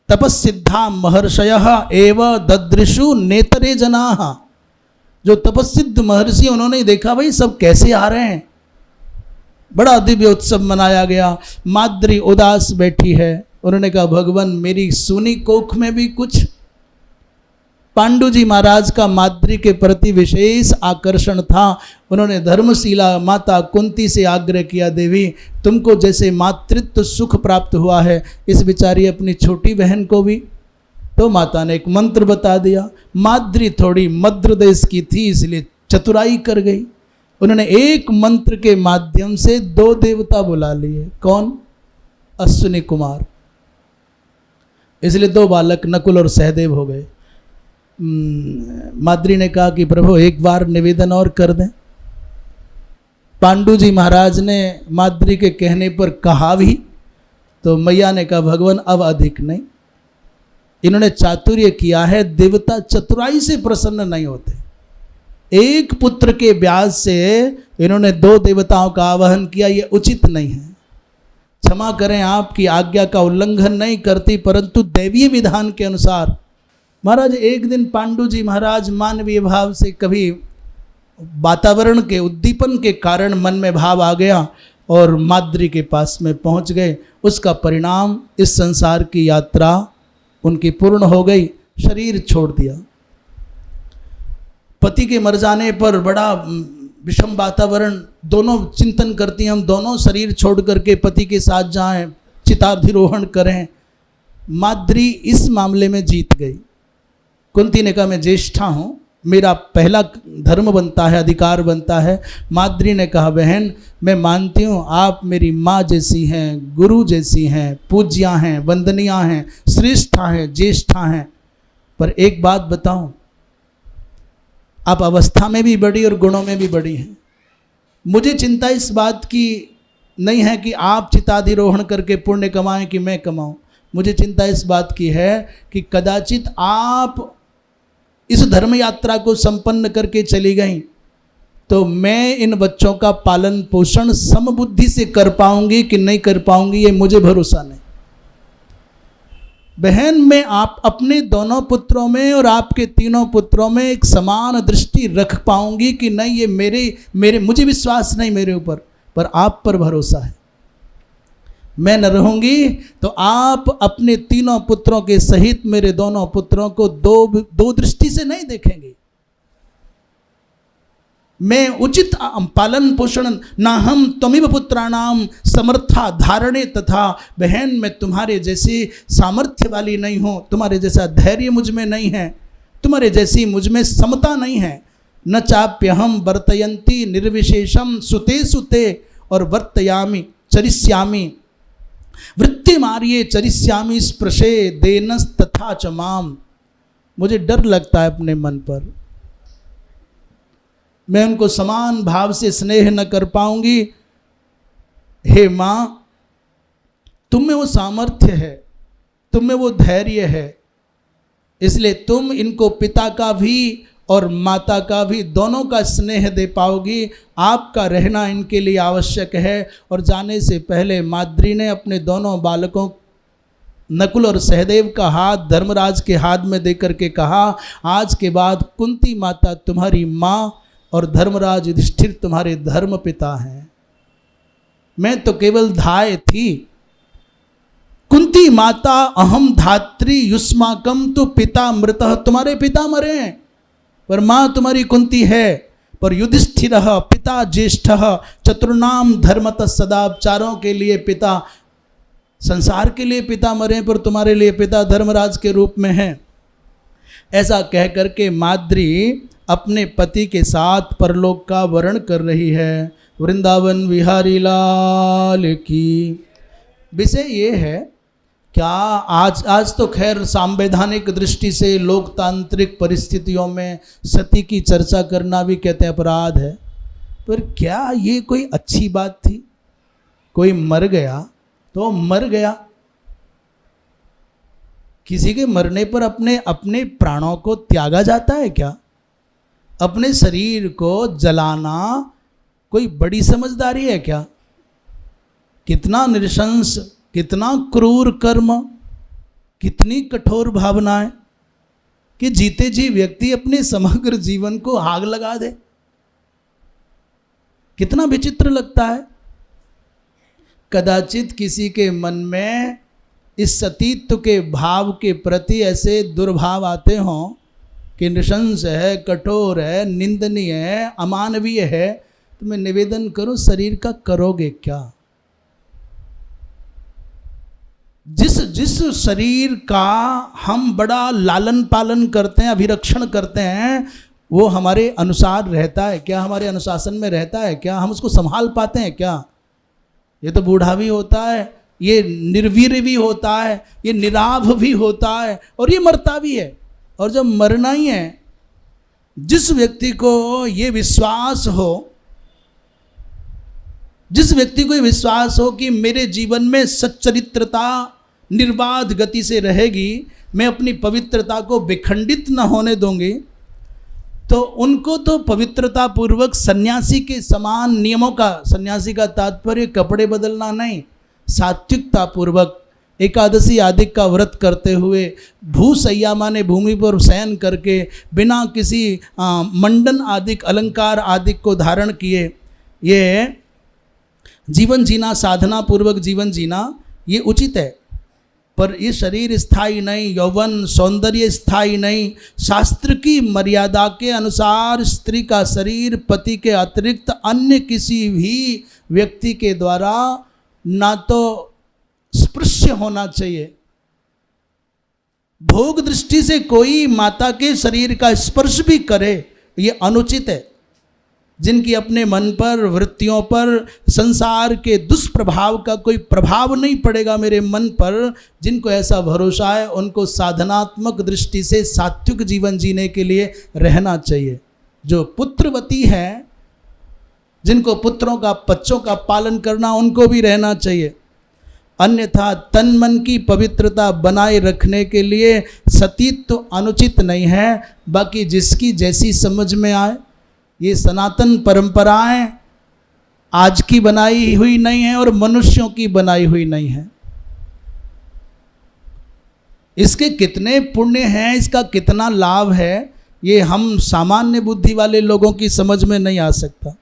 तपस्सिद्धा महर्षयः एव ददृशु नेतरे जनाः। जो तपस्सिद्ध महर्षि, उन्होंने देखा भाई सब कैसे आ रहे हैं। बड़ा दिव्य उत्सव मनाया गया। माद्री उदास बैठी है। उन्होंने कहा भगवान मेरी सुनी कोख में भी कुछ पांडु जी महाराज का माद्री के प्रति विशेष आकर्षण था। उन्होंने धर्मशीला माता कुंती से आग्रह किया, देवी तुमको जैसे मातृत्व सुख प्राप्त हुआ है, इस बेचारी अपनी छोटी बहन को भी। तो माता ने एक मंत्र बता दिया। माद्री थोड़ी मद्र देश की थी, इसलिए चतुराई कर गई। उन्होंने एक मंत्र के माध्यम से 2 देवता बुला लिए। कौन? अश्विनी कुमार। इसलिए 2 बालक नकुल और सहदेव हो गए। माद्री ने कहा कि प्रभु एक बार निवेदन और कर दें। पांडु जी महाराज ने माद्री के कहने पर कहा भी, तो मैया ने कहा भगवान अब अधिक नहीं। इन्होंने चातुर्य किया है, देवता चतुराई से प्रसन्न नहीं होते। एक पुत्र के ब्याज से इन्होंने 2 देवताओं का आवाहन किया, ये उचित नहीं है। क्षमा करें, आपकी आज्ञा का उल्लंघन नहीं करती, परंतु दैवीय विधान के अनुसार। महाराज एक दिन पांडु जी महाराज मानवीय भाव से, कभी वातावरण के उद्दीपन के कारण मन में भाव आ गया और माद्री के पास में पहुंच गए। उसका परिणाम इस संसार की यात्रा उनकी पूर्ण हो गई, शरीर छोड़ दिया। पति के मर जाने पर बड़ा विषम वातावरण, दोनों चिंतन करती हैं हम दोनों शरीर छोड़ करके पति के साथ जाएं, चिताधिरोहण करें। माद्री इस मामले में जीत गई। कुंती ने कहा मैं ज्येष्ठा हूँ, मेरा पहला धर्म बनता है, अधिकार बनता है। माद्री ने कहा बहन मैं मानती हूँ आप मेरी माँ जैसी हैं, गुरु जैसी हैं, पूज्या हैं, वंदनिया हैं, श्रेष्ठा हैं, ज्येष्ठा हैं, पर एक बात बताऊं, आप अवस्था में भी बड़ी और गुणों में भी बड़ी हैं। मुझे चिंता इस बात की नहीं है कि आप चिताधिरोहण करके पुण्य कमाएं कि मैं कमाऊं। मुझे चिंता इस बात की है कि कदाचित आप इस धर्म यात्रा को संपन्न करके चली गई तो मैं इन बच्चों का पालन पोषण समबुद्धि से कर पाऊंगी कि नहीं कर पाऊंगी, ये मुझे भरोसा नहीं। बहन मैं आप अपने दोनों पुत्रों में और आपके 3 पुत्रों में एक समान दृष्टि रख पाऊंगी कि नहीं, ये मेरे मुझे विश्वास नहीं मेरे ऊपर, पर आप पर भरोसा है। मैं न रहूंगी तो आप अपने 3 पुत्रों के सहित मेरे दोनों पुत्रों को दो दृष्टि से नहीं देखेंगे। मैं उचित पालन पोषण ना हम त्वमिव पुत्राणाम समर्था धारणे, तथा बहन मैं तुम्हारे जैसी सामर्थ्य वाली नहीं हूँ, तुम्हारे जैसा धैर्य मुझ में नहीं है, तुम्हारे जैसी मुझ में समता नहीं है। न चाप्यहम वर्तयंती निर्विशेषम सुते सुते और वर्तयामी चरिष्यामी वृत्ति मारिये चरिष्यामी स्पृशे देनस तथा च माम। मुझे डर लगता है अपने मन पर, मैं उनको समान भाव से स्नेह न कर पाऊंगी। हे माँ तुम में वो सामर्थ्य है, तुम में वो धैर्य है, इसलिए तुम इनको पिता का भी और माता का भी दोनों का स्नेह दे पाओगी। आपका रहना इनके लिए आवश्यक है। और जाने से पहले माद्री ने अपने दोनों बालकों नकुल और सहदेव का हाथ धर्मराज के हाथ में देकर के कहा, आज के बाद कुंती माता तुम्हारी माँ और धर्मराज युधिष्ठिर तुम्हारे धर्म पिता हैं। मैं तो केवल धाय थी। कुंती माता अहम धात्री युष्माकम तो पिता मृतः, तुम्हारे पिता मरे हैं पर माँ तुम्हारी कुंती है। पर युधिष्ठिर पिता ज्येष्ठ चतुर्नाम धर्मतः सदा, चारों के लिए पिता, संसार के लिए पिता मरे पर तुम्हारे लिए पिता धर्मराज के रूप में हैं। ऐसा कह करके माद्री अपने पति के साथ परलोक का वर्ण कर रही है। वृंदावन विहारी लाल की। विषय ये है, क्या आज तो खैर संवैधानिक दृष्टि से लोकतांत्रिक परिस्थितियों में सती की चर्चा करना भी कहते हैं अपराध है, पर क्या ये कोई अच्छी बात थी? कोई मर गया तो मर गया, किसी के मरने पर अपने प्राणों को त्यागा जाता है क्या? अपने शरीर को जलाना कोई बड़ी समझदारी है क्या? कितना नृशंस, कितना क्रूर कर्म, कितनी कठोर भावनाएं कि जीते जी व्यक्ति अपने समग्र जीवन को आग लगा दे। कितना विचित्र लगता है। कदाचित किसी के मन में इस सतीत्व के भाव के प्रति ऐसे दुर्भाव आते हों कि नृशंस है, कठोर है, निंदनीय है, अमानवीय है, तो मैं निवेदन करूं शरीर का करोगे क्या? जिस शरीर का हम बड़ा लालन पालन करते हैं, अभिरक्षण करते हैं, वो हमारे अनुसार रहता है क्या? हमारे अनुशासन में रहता है क्या? हम उसको संभाल पाते हैं क्या? ये तो बूढ़ा भी होता है, ये निर्वीर्य भी होता है, ये निराभ भी होता है, और ये मरता भी है। और जब मरना ही है, जिस व्यक्ति को ये विश्वास हो, जिस व्यक्ति को ये विश्वास हो कि मेरे जीवन में सच्चरित्रता निर्बाध गति से रहेगी, मैं अपनी पवित्रता को विखंडित न होने दूंगी, तो उनको तो पवित्रता पूर्वक सन्यासी के समान नियमों का, सन्यासी का तात्पर्य कपड़े बदलना नहीं, सात्विकता पूर्वक एकादशी आदि का व्रत करते हुए, भूसैया माने भूमि पर शयन करके, बिना किसी मंडन आदि अलंकार आदि को धारण किए ये जीवन जीना, साधना पूर्वक जीवन जीना, ये उचित है। पर ये शरीर स्थायी नहीं, यौवन सौंदर्य स्थायी नहीं। शास्त्र की मर्यादा के अनुसार स्त्री का शरीर पति के अतिरिक्त अन्य किसी भी व्यक्ति के द्वारा ना तो स्पृश्य होना चाहिए। भोग दृष्टि से कोई माता के शरीर का स्पर्श भी करे, ये अनुचित है। जिनकी अपने मन पर, वृत्तियों पर संसार के दुष्प्रभाव का कोई प्रभाव नहीं पड़ेगा मेरे मन पर, जिनको ऐसा भरोसा है, उनको साधनात्मक दृष्टि से सात्विक जीवन जीने के लिए रहना चाहिए। जो पुत्रवती हैं, जिनको पुत्रों का, बच्चों का पालन करना, उनको भी रहना चाहिए। अन्यथा तन मन की पवित्रता बनाए रखने के लिए सतीत्व अनुचित नहीं है। बाकी जिसकी जैसी समझ में आए, ये सनातन परंपराएं आज की बनाई हुई नहीं है और मनुष्यों की बनाई हुई नहीं है। इसके कितने पुण्य हैं, इसका कितना लाभ है, ये हम सामान्य बुद्धि वाले लोगों की समझ में नहीं आ सकता।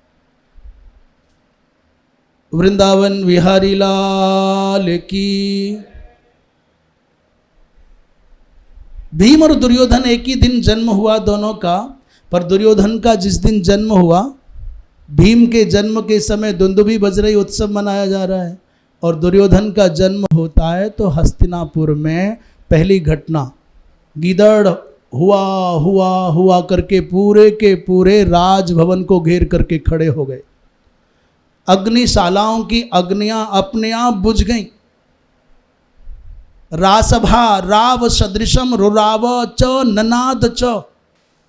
वृंदावन विहारी लाल की। भीम और दुर्योधन एक ही दिन जन्म हुआ दोनों का, पर दुर्योधन का जिस दिन जन्म हुआ, भीम के जन्म के समय दुंदुभी बज रही उत्सव मनाया जा रहा है, और दुर्योधन का जन्म होता है तो हस्तिनापुर में पहली घटना, गीदड़ हुआ हुआ हुआ करके पूरे के पूरे राजभवन को घेर करके खड़े हो गए। अग्निशालाओं की अग्नियां अपने आप बुझ गईं। रासभा राव सदृशम रुराव च ननाद च,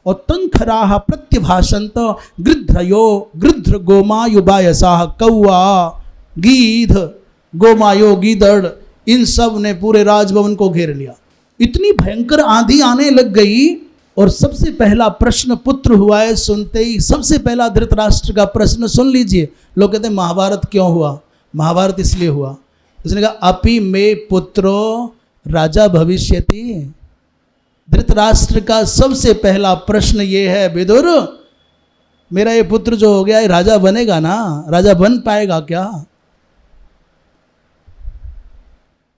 और तंखराह प्रत्यभाषंत गृध्रयो गृध्र गोमायुबायसाह, कौआ गीध गोमायो गीदड़, इन सब ने पूरे राजभवन को घेर लिया। इतनी भयंकर आंधी आने लग गई, और सबसे पहला प्रश्न पुत्र हुआ है सुनते ही, सबसे पहला धृतराष्ट्र का प्रश्न सुन लीजिए। लोग कहते हैं महाभारत क्यों हुआ? महाभारत इसलिए हुआ, उसने कहा अपि मे पुत्रो राजा भविष्यति। धृतराष्ट्र का सबसे पहला प्रश्न ये है, विदुर मेरा ये पुत्र जो हो गया है राजा बनेगा ना? राजा बन पाएगा क्या?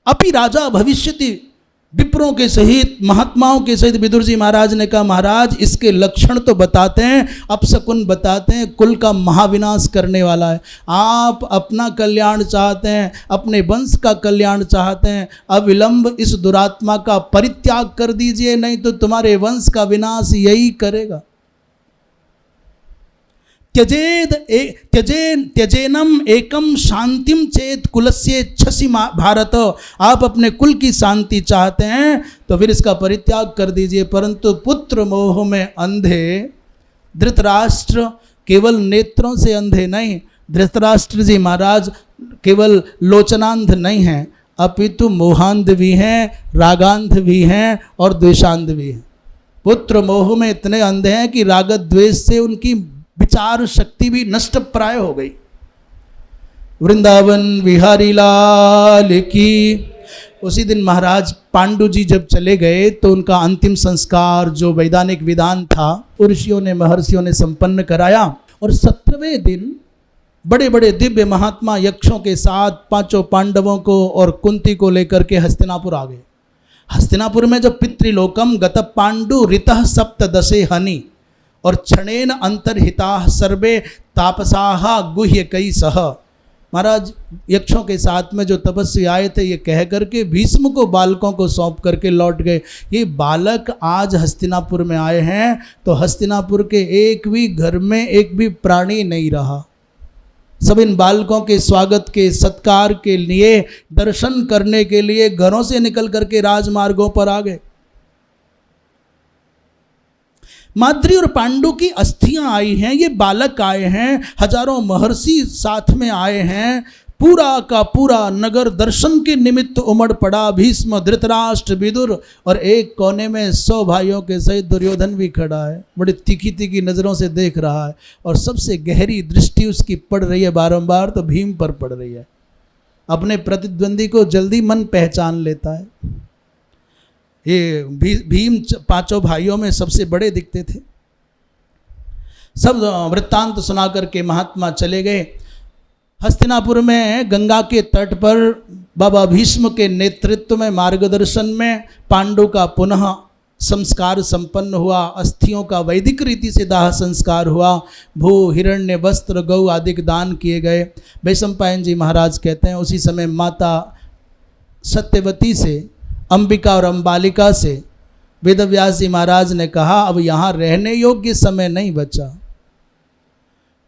अपि राजा भविष्यति। विप्रों के सहित, महात्माओं के सहित विदुर जी महाराज ने कहा, महाराज इसके लक्षण तो बताते हैं, अपशकुन बताते हैं, कुल का महाविनाश करने वाला है। आप अपना कल्याण चाहते हैं, अपने वंश का कल्याण चाहते हैं, अविलंब इस दुरात्मा का परित्याग कर दीजिए, नहीं तो तुम्हारे वंश का विनाश यही करेगा। त्यजेनम एकम शांतिम चेत कुलस्य छसी भारत। आप अपने कुल की शांति चाहते हैं तो फिर इसका परित्याग कर दीजिए। परंतु पुत्र मोह में अंधे धृतराष्ट्र केवल नेत्रों से अंधे नहीं, धृतराष्ट्र जी महाराज केवल लोचनांध नहीं हैं, अपितु मोहांध भी हैं, रागांध भी हैं और द्वेषांध भी हैं। पुत्र मोह में इतने अंधे हैं कि राग द्वेष से उनकी विचार शक्ति भी नष्ट प्राय हो गई। वृंदावन विहारी लाल की। उसी दिन महाराज पांडु जी जब चले गए तो उनका अंतिम संस्कार जो वैधानिक विधान था ऋषियों ने, महर्षियों ने संपन्न कराया, और 17वें दिन बड़े बड़े दिव्य महात्मा यक्षों के साथ पांचों पांडवों को और कुंती को लेकर के हस्तिनापुर आ गए। हस्तिनापुर में जब पितृलोकम गत पांडु ऋतः सप्तदशे हनि और क्षणेन अंतर्हिता सर्वे तापसाह गुह्य कई सह। महाराज यक्षों के साथ में जो तपस्वी आए थे ये कह करके भीष्म को बालकों को सौंप करके लौट गए। ये बालक आज हस्तिनापुर में आए हैं तो हस्तिनापुर के एक भी घर में एक भी प्राणी नहीं रहा। सब इन बालकों के स्वागत के सत्कार के लिए दर्शन करने के लिए घरों से निकल करके राजमार्गों पर आ गए। माद्री और पांडु की अस्थियां आई हैं, ये बालक आए हैं, हजारों महर्षि साथ में आए हैं। पूरा का पूरा नगर दर्शन के निमित्त उमड़ पड़ा। भीष्म, धृतराष्ट्र, विदुर और एक कोने में 100 भाइयों के सहित दुर्योधन भी खड़ा है। बड़ी तीखी तीखी नज़रों से देख रहा है और सबसे गहरी दृष्टि उसकी पड़ रही है बारंबार तो भीम पर पड़ रही है। अपने प्रतिद्वंदी को जल्दी मन पहचान लेता है। ये भीम 5 भाइयों में सबसे बड़े दिखते थे। सब वृत्तांत सुना करके महात्मा चले गए। हस्तिनापुर में गंगा के तट पर बाबा भीष्म के नेतृत्व में मार्गदर्शन में पांडु का पुनः संस्कार संपन्न हुआ। अस्थियों का वैदिक रीति से दाह संस्कार हुआ। भू, हिरण्य, वस्त्र, गौ आदि दान किए गए। वैशंपायन जी महाराज कहते हैं उसी समय माता सत्यवती से, अंबिका और अंबालिका से वेदव्यास जी महाराज ने कहा अब यहाँ रहने योग्य समय नहीं बचा।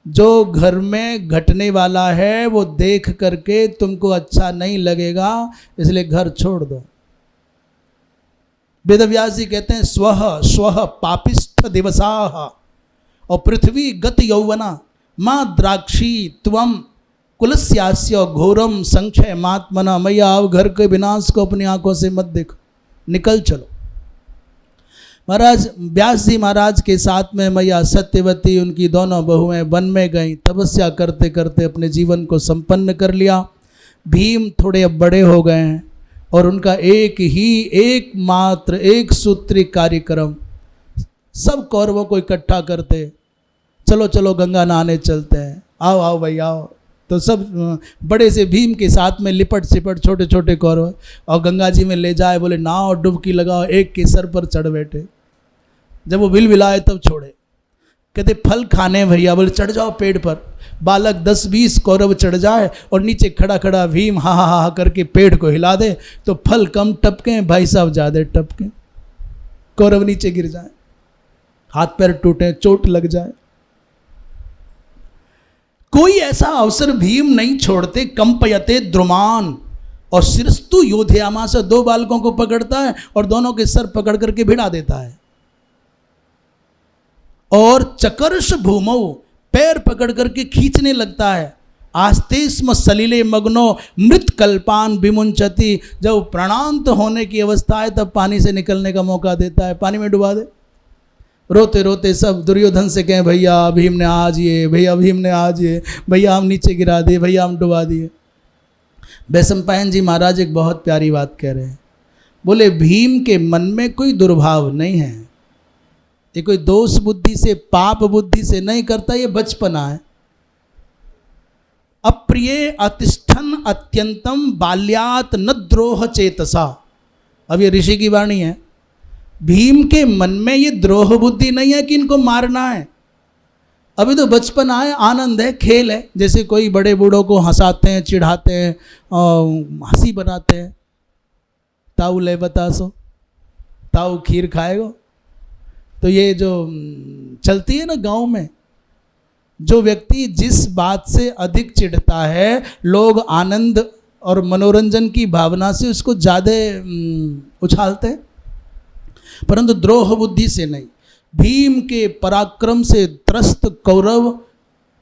जो घर में घटने वाला है वो देख करके तुमको अच्छा नहीं लगेगा, इसलिए घर छोड़ दो। वेदव्यास जी कहते हैं स्वह स्वह पापिष्ठ दिवसाः और पृथ्वी गत यौवना माँ द्राक्षी त्वम कुलस्यास्य घोरम संक्षय मात्मना। मैया अब घर के विनाश को अपनी आंखों से मत देखो, निकल चलो। महाराज व्यास जी महाराज के साथ में मैया सत्यवती उनकी दोनों बहुएं वन में गईं। तपस्या करते करते अपने जीवन को संपन्न कर लिया। भीम थोड़े अब बड़े हो गए हैं और उनका एकमात्र एक सूत्री कार्यक्रम, सब कौरवों को इकट्ठा करते, चलो चलो गंगा नहाने चलते हैं, आओ आओ भाई आओ। तो सब बड़े से भीम के साथ में लिपट सिपट छोटे छोटे कौरव और गंगा जी में ले जाए, बोले नाव डुबकी लगाओ, एक के सर पर चढ़ बैठे। जब वो बिल बिलाए तब छोड़े, कहते फल खाने भैया, बोले चढ़ जाओ पेड़ पर। बालक 10-20 कौरव चढ़ जाए और नीचे खड़ा खड़ा भीम हा हा हा करके पेड़ को हिला दे तो फल कम टपके, भाई साहब ज़्यादा टपके, कौरव नीचे गिर जाए, हाथ पैर टूटे, चोट लग जाए। कोई ऐसा अवसर भीम नहीं छोड़ते। कंपयते द्रुमान और शिरस्तु योधयामा से 2 बालकों को पकड़ता है और दोनों के सर पकड़ करके भिड़ा देता है। और चकर्ष भूमौ पैर पकड़ करके खींचने लगता है। आस्तेस्म सलिले मग्नो मृत कल्पान विमुंचति। जब प्राणांत होने की अवस्था है तब पानी से निकलने का मौका देता है, पानी में डुबा दे। रोते रोते सब दुर्योधन से कहें भैया भीम ने आज ये, भैया भीम ने आज ये, भैया हम नीचे गिरा दिए, भैया हम डुबा दिए। वैशंपायन जी महाराज एक बहुत प्यारी बात कह रहे हैं। बोले भीम के मन में कोई दुर्भाव नहीं है, ये कोई दोष बुद्धि से पाप बुद्धि से नहीं करता, ये बचपना है। अप्रिय अतिष्ठन अत्यंतम बाल्यात न द्रोह चेतसा। अब ये ऋषि की वाणी है। भीम के मन में ये द्रोह बुद्धि नहीं है कि इनको मारना है। अभी तो बचपना है, आनंद है, खेल है। जैसे कोई बड़े बूढ़ों को हंसाते हैं, चिढ़ाते हैं, हंसी बनाते हैं। ताऊ ले बतासो, ताऊ खीर खाएगो। तो ये जो चलती है ना गांव में, जो व्यक्ति जिस बात से अधिक चिढ़ता है लोग आनंद और मनोरंजन की भावना से उसको ज़्यादा उछालते हैं, परंतु द्रोह बुद्धि से नहीं। भीम के पराक्रम से त्रस्त कौरव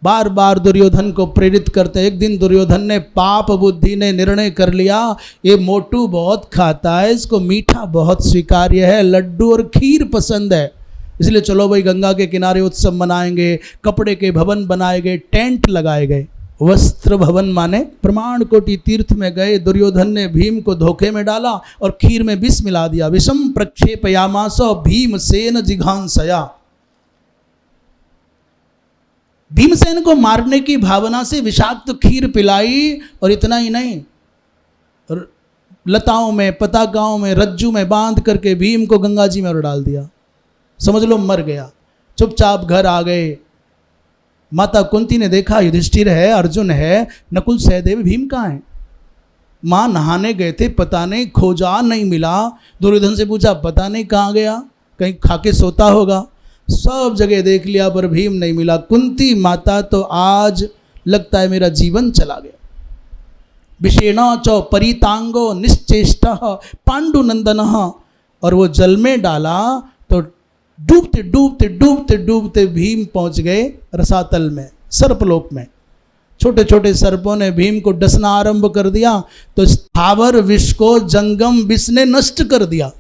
बार बार दुर्योधन को प्रेरित करते। एक दिन दुर्योधन ने पाप बुद्धि ने निर्णय कर लिया ये मोटू बहुत खाता है, इसको मीठा बहुत स्वीकार्य है, लड्डू और खीर पसंद है, इसलिए चलो भाई गंगा के किनारे उत्सव मनाएंगे। कपड़े के भवन बनाए गए, टेंट लगाए गए। वस्त्र भवन माने प्रमाण कोटि तीर्थ में गए। दुर्योधन ने भीम को धोखे में डाला और खीर में विष मिला दिया। विषम प्रक्षेपयामास भीमसेन जिघांसया। भीमसेन को मारने की भावना से विषाक्त खीर पिलाई और इतना ही नहीं, लताओं में, पताकाओं में, रज्जू में बांध करके भीम को गंगा जी में डाल दिया। समझ लो मर गया। चुपचाप घर आ गए। माता कुंती ने देखा युधिष्ठिर है, अर्जुन है, नकुल सहदेव, भीम कहाँ है? माँ नहाने गए थे, पता नहीं, खोजा नहीं मिला। दुर्योधन से पूछा, पता नहीं कहाँ गया, कहीं खाके सोता होगा। सब जगह देख लिया पर भीम नहीं मिला। कुंती माता तो आज लगता है मेरा जीवन चला गया। विषेणा चौ परितांगो निश्चेष्ट पांडुनंदन, और वो जल में डाला तो डूबते डूबते डूबते डूबते भीम पहुंच गए रसातल में, सर्पलोक में। छोटे छोटे सर्पों ने भीम को डसना आरंभ कर दिया तो स्थावर विष को जंगम विष ने नष्ट कर दिया।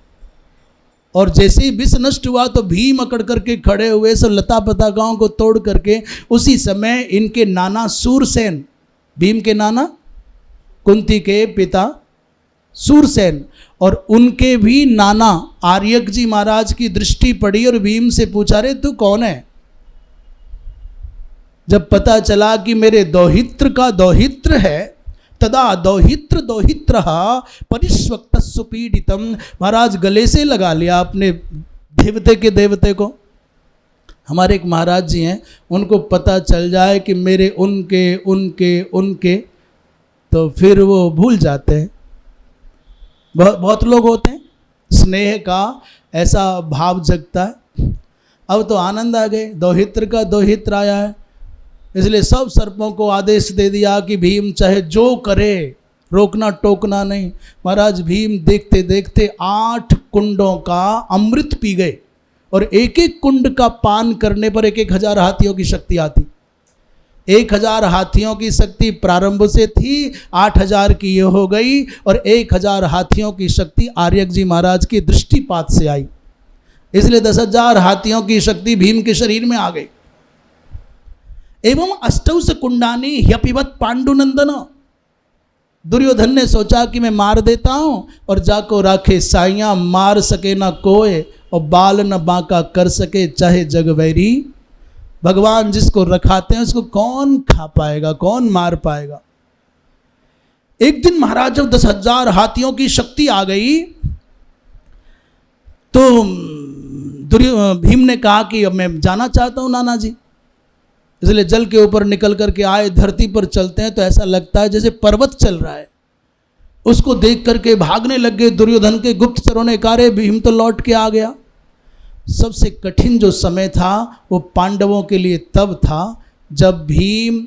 और जैसे ही विष नष्ट हुआ तो भीम अकड़ करके खड़े हुए, सब लता पताकाओं को तोड़ करके। उसी समय इनके नाना सूरसेन, भीम के नाना कुंती के पिता सूरसेन, और उनके भी नाना आर्यक जी महाराज की दृष्टि पड़ी और भीम से पूछा, रे तू कौन है? जब पता चला कि मेरे दौहित्र का दौहित्र है, तदा दौहित्र दौहित्र परिष्वक्त सुपीड़ितम, महाराज गले से लगा लिया अपने देवते के देवते को। हमारे एक महाराज जी हैं, उनको पता चल जाए कि मेरे उनके उनके उनके, तो फिर वो भूल जाते हैं। बहुत लोग होते हैं, स्नेह का ऐसा भाव जगता है। अब तो आनंद आ गए, दौहित्र का दौहित्र आया है, इसलिए सब सर्पों को आदेश दे दिया कि भीम चाहे जो करे, रोकना टोकना नहीं। महाराज भीम देखते देखते 8 कुंडों का अमृत पी गए, और एक एक कुंड का पान करने पर 1,000 हाथियों की शक्ति आती। 1,000 हाथियों की शक्ति प्रारंभ से थी, 8,000 की ये हो गई, और 1,000 हाथियों की शक्ति आर्यक जी महाराज की दृष्टिपात से आई। इसलिए 10,000 हाथियों की शक्ति भीम के शरीर में आ गई। एवं अष्टौ से कुंडानी ह्यपिबत पांडुनंदन, दुर्योधन ने सोचा कि मैं मार देता हूं और जाको राखे साइयां, मार सके ना कोय और बाल न बांका कर सके चाहे जगवैरी। भगवान जिसको रखाते हैं उसको कौन खा पाएगा, कौन मार पाएगा। एक दिन महाराज जब 10,000 हाथियों की शक्ति आ गई तो भीम ने कहा कि अब मैं जाना चाहता हूं नाना जी। इसलिए जल के ऊपर निकल करके आए, धरती पर चलते हैं तो ऐसा लगता है जैसे पर्वत चल रहा है। उसको देख करके भागने लग गए। दुर्योधन के गुप्तचरों ने कहा, रे भीम तो लौट के आ गया। सबसे कठिन जो समय था वो पांडवों के लिए तब था जब भीम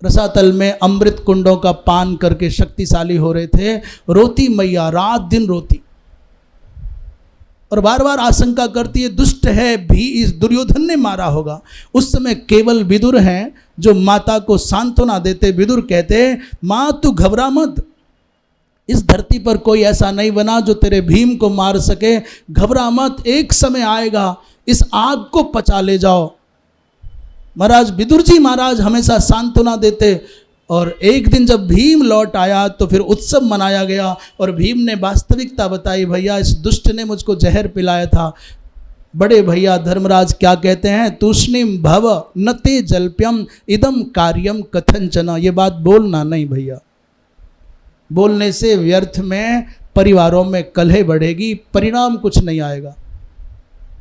रसातल में अमृत कुंडों का पान करके शक्तिशाली हो रहे थे। रोती मैया, रात दिन रोती, और बार बार आशंका करती है दुष्ट है भी, इस दुर्योधन ने मारा होगा। उस समय केवल विदुर हैं जो माता को सांत्वना देते। विदुर कहते, माँ तू घबरा मत, इस धरती पर कोई ऐसा नहीं बना जो तेरे भीम को मार सके। घबरा मत, एक समय आएगा, इस आग को पचा ले जाओ। महाराज विदुर जी महाराज हमेशा सांत्वना देते। और एक दिन जब भीम लौट आया तो फिर उत्सव मनाया गया, और भीम ने वास्तविकता बताई, भैया इस दुष्ट ने मुझको जहर पिलाया था। बड़े भैया धर्मराज क्या कहते हैं, तूष्णीम भव न ते जल्प्यम इदम कार्यम कथंचना। ये बात बोलना नहीं भैया, बोलने से व्यर्थ में परिवारों में कलह बढ़ेगी, परिणाम कुछ नहीं आएगा।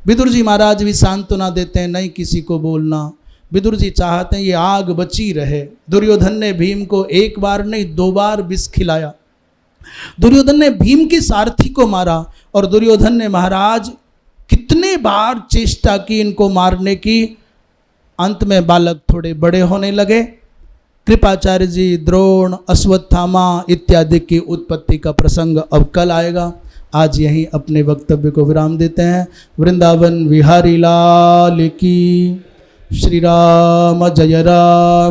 विदुर जी महाराज भी सांत्वना देते हैं, नहीं किसी को बोलना। विदुर जी चाहते हैं ये आग बची रहे। दुर्योधन ने भीम को एक बार नहीं 2 बार विष खिलाया। दुर्योधन ने भीम की सारथी को मारा, और दुर्योधन ने महाराज कितने बार चेष्टा की इनको मारने की। अंत में बालक थोड़े बड़े होने लगे। कृपाचार्य जी, द्रोण, अश्वत्थामा इत्यादि की उत्पत्ति का प्रसंग अब कल आएगा। आज यहीं अपने वक्तव्य को विराम देते हैं। वृंदावन विहारी लाल की। श्री राम जय जय राम।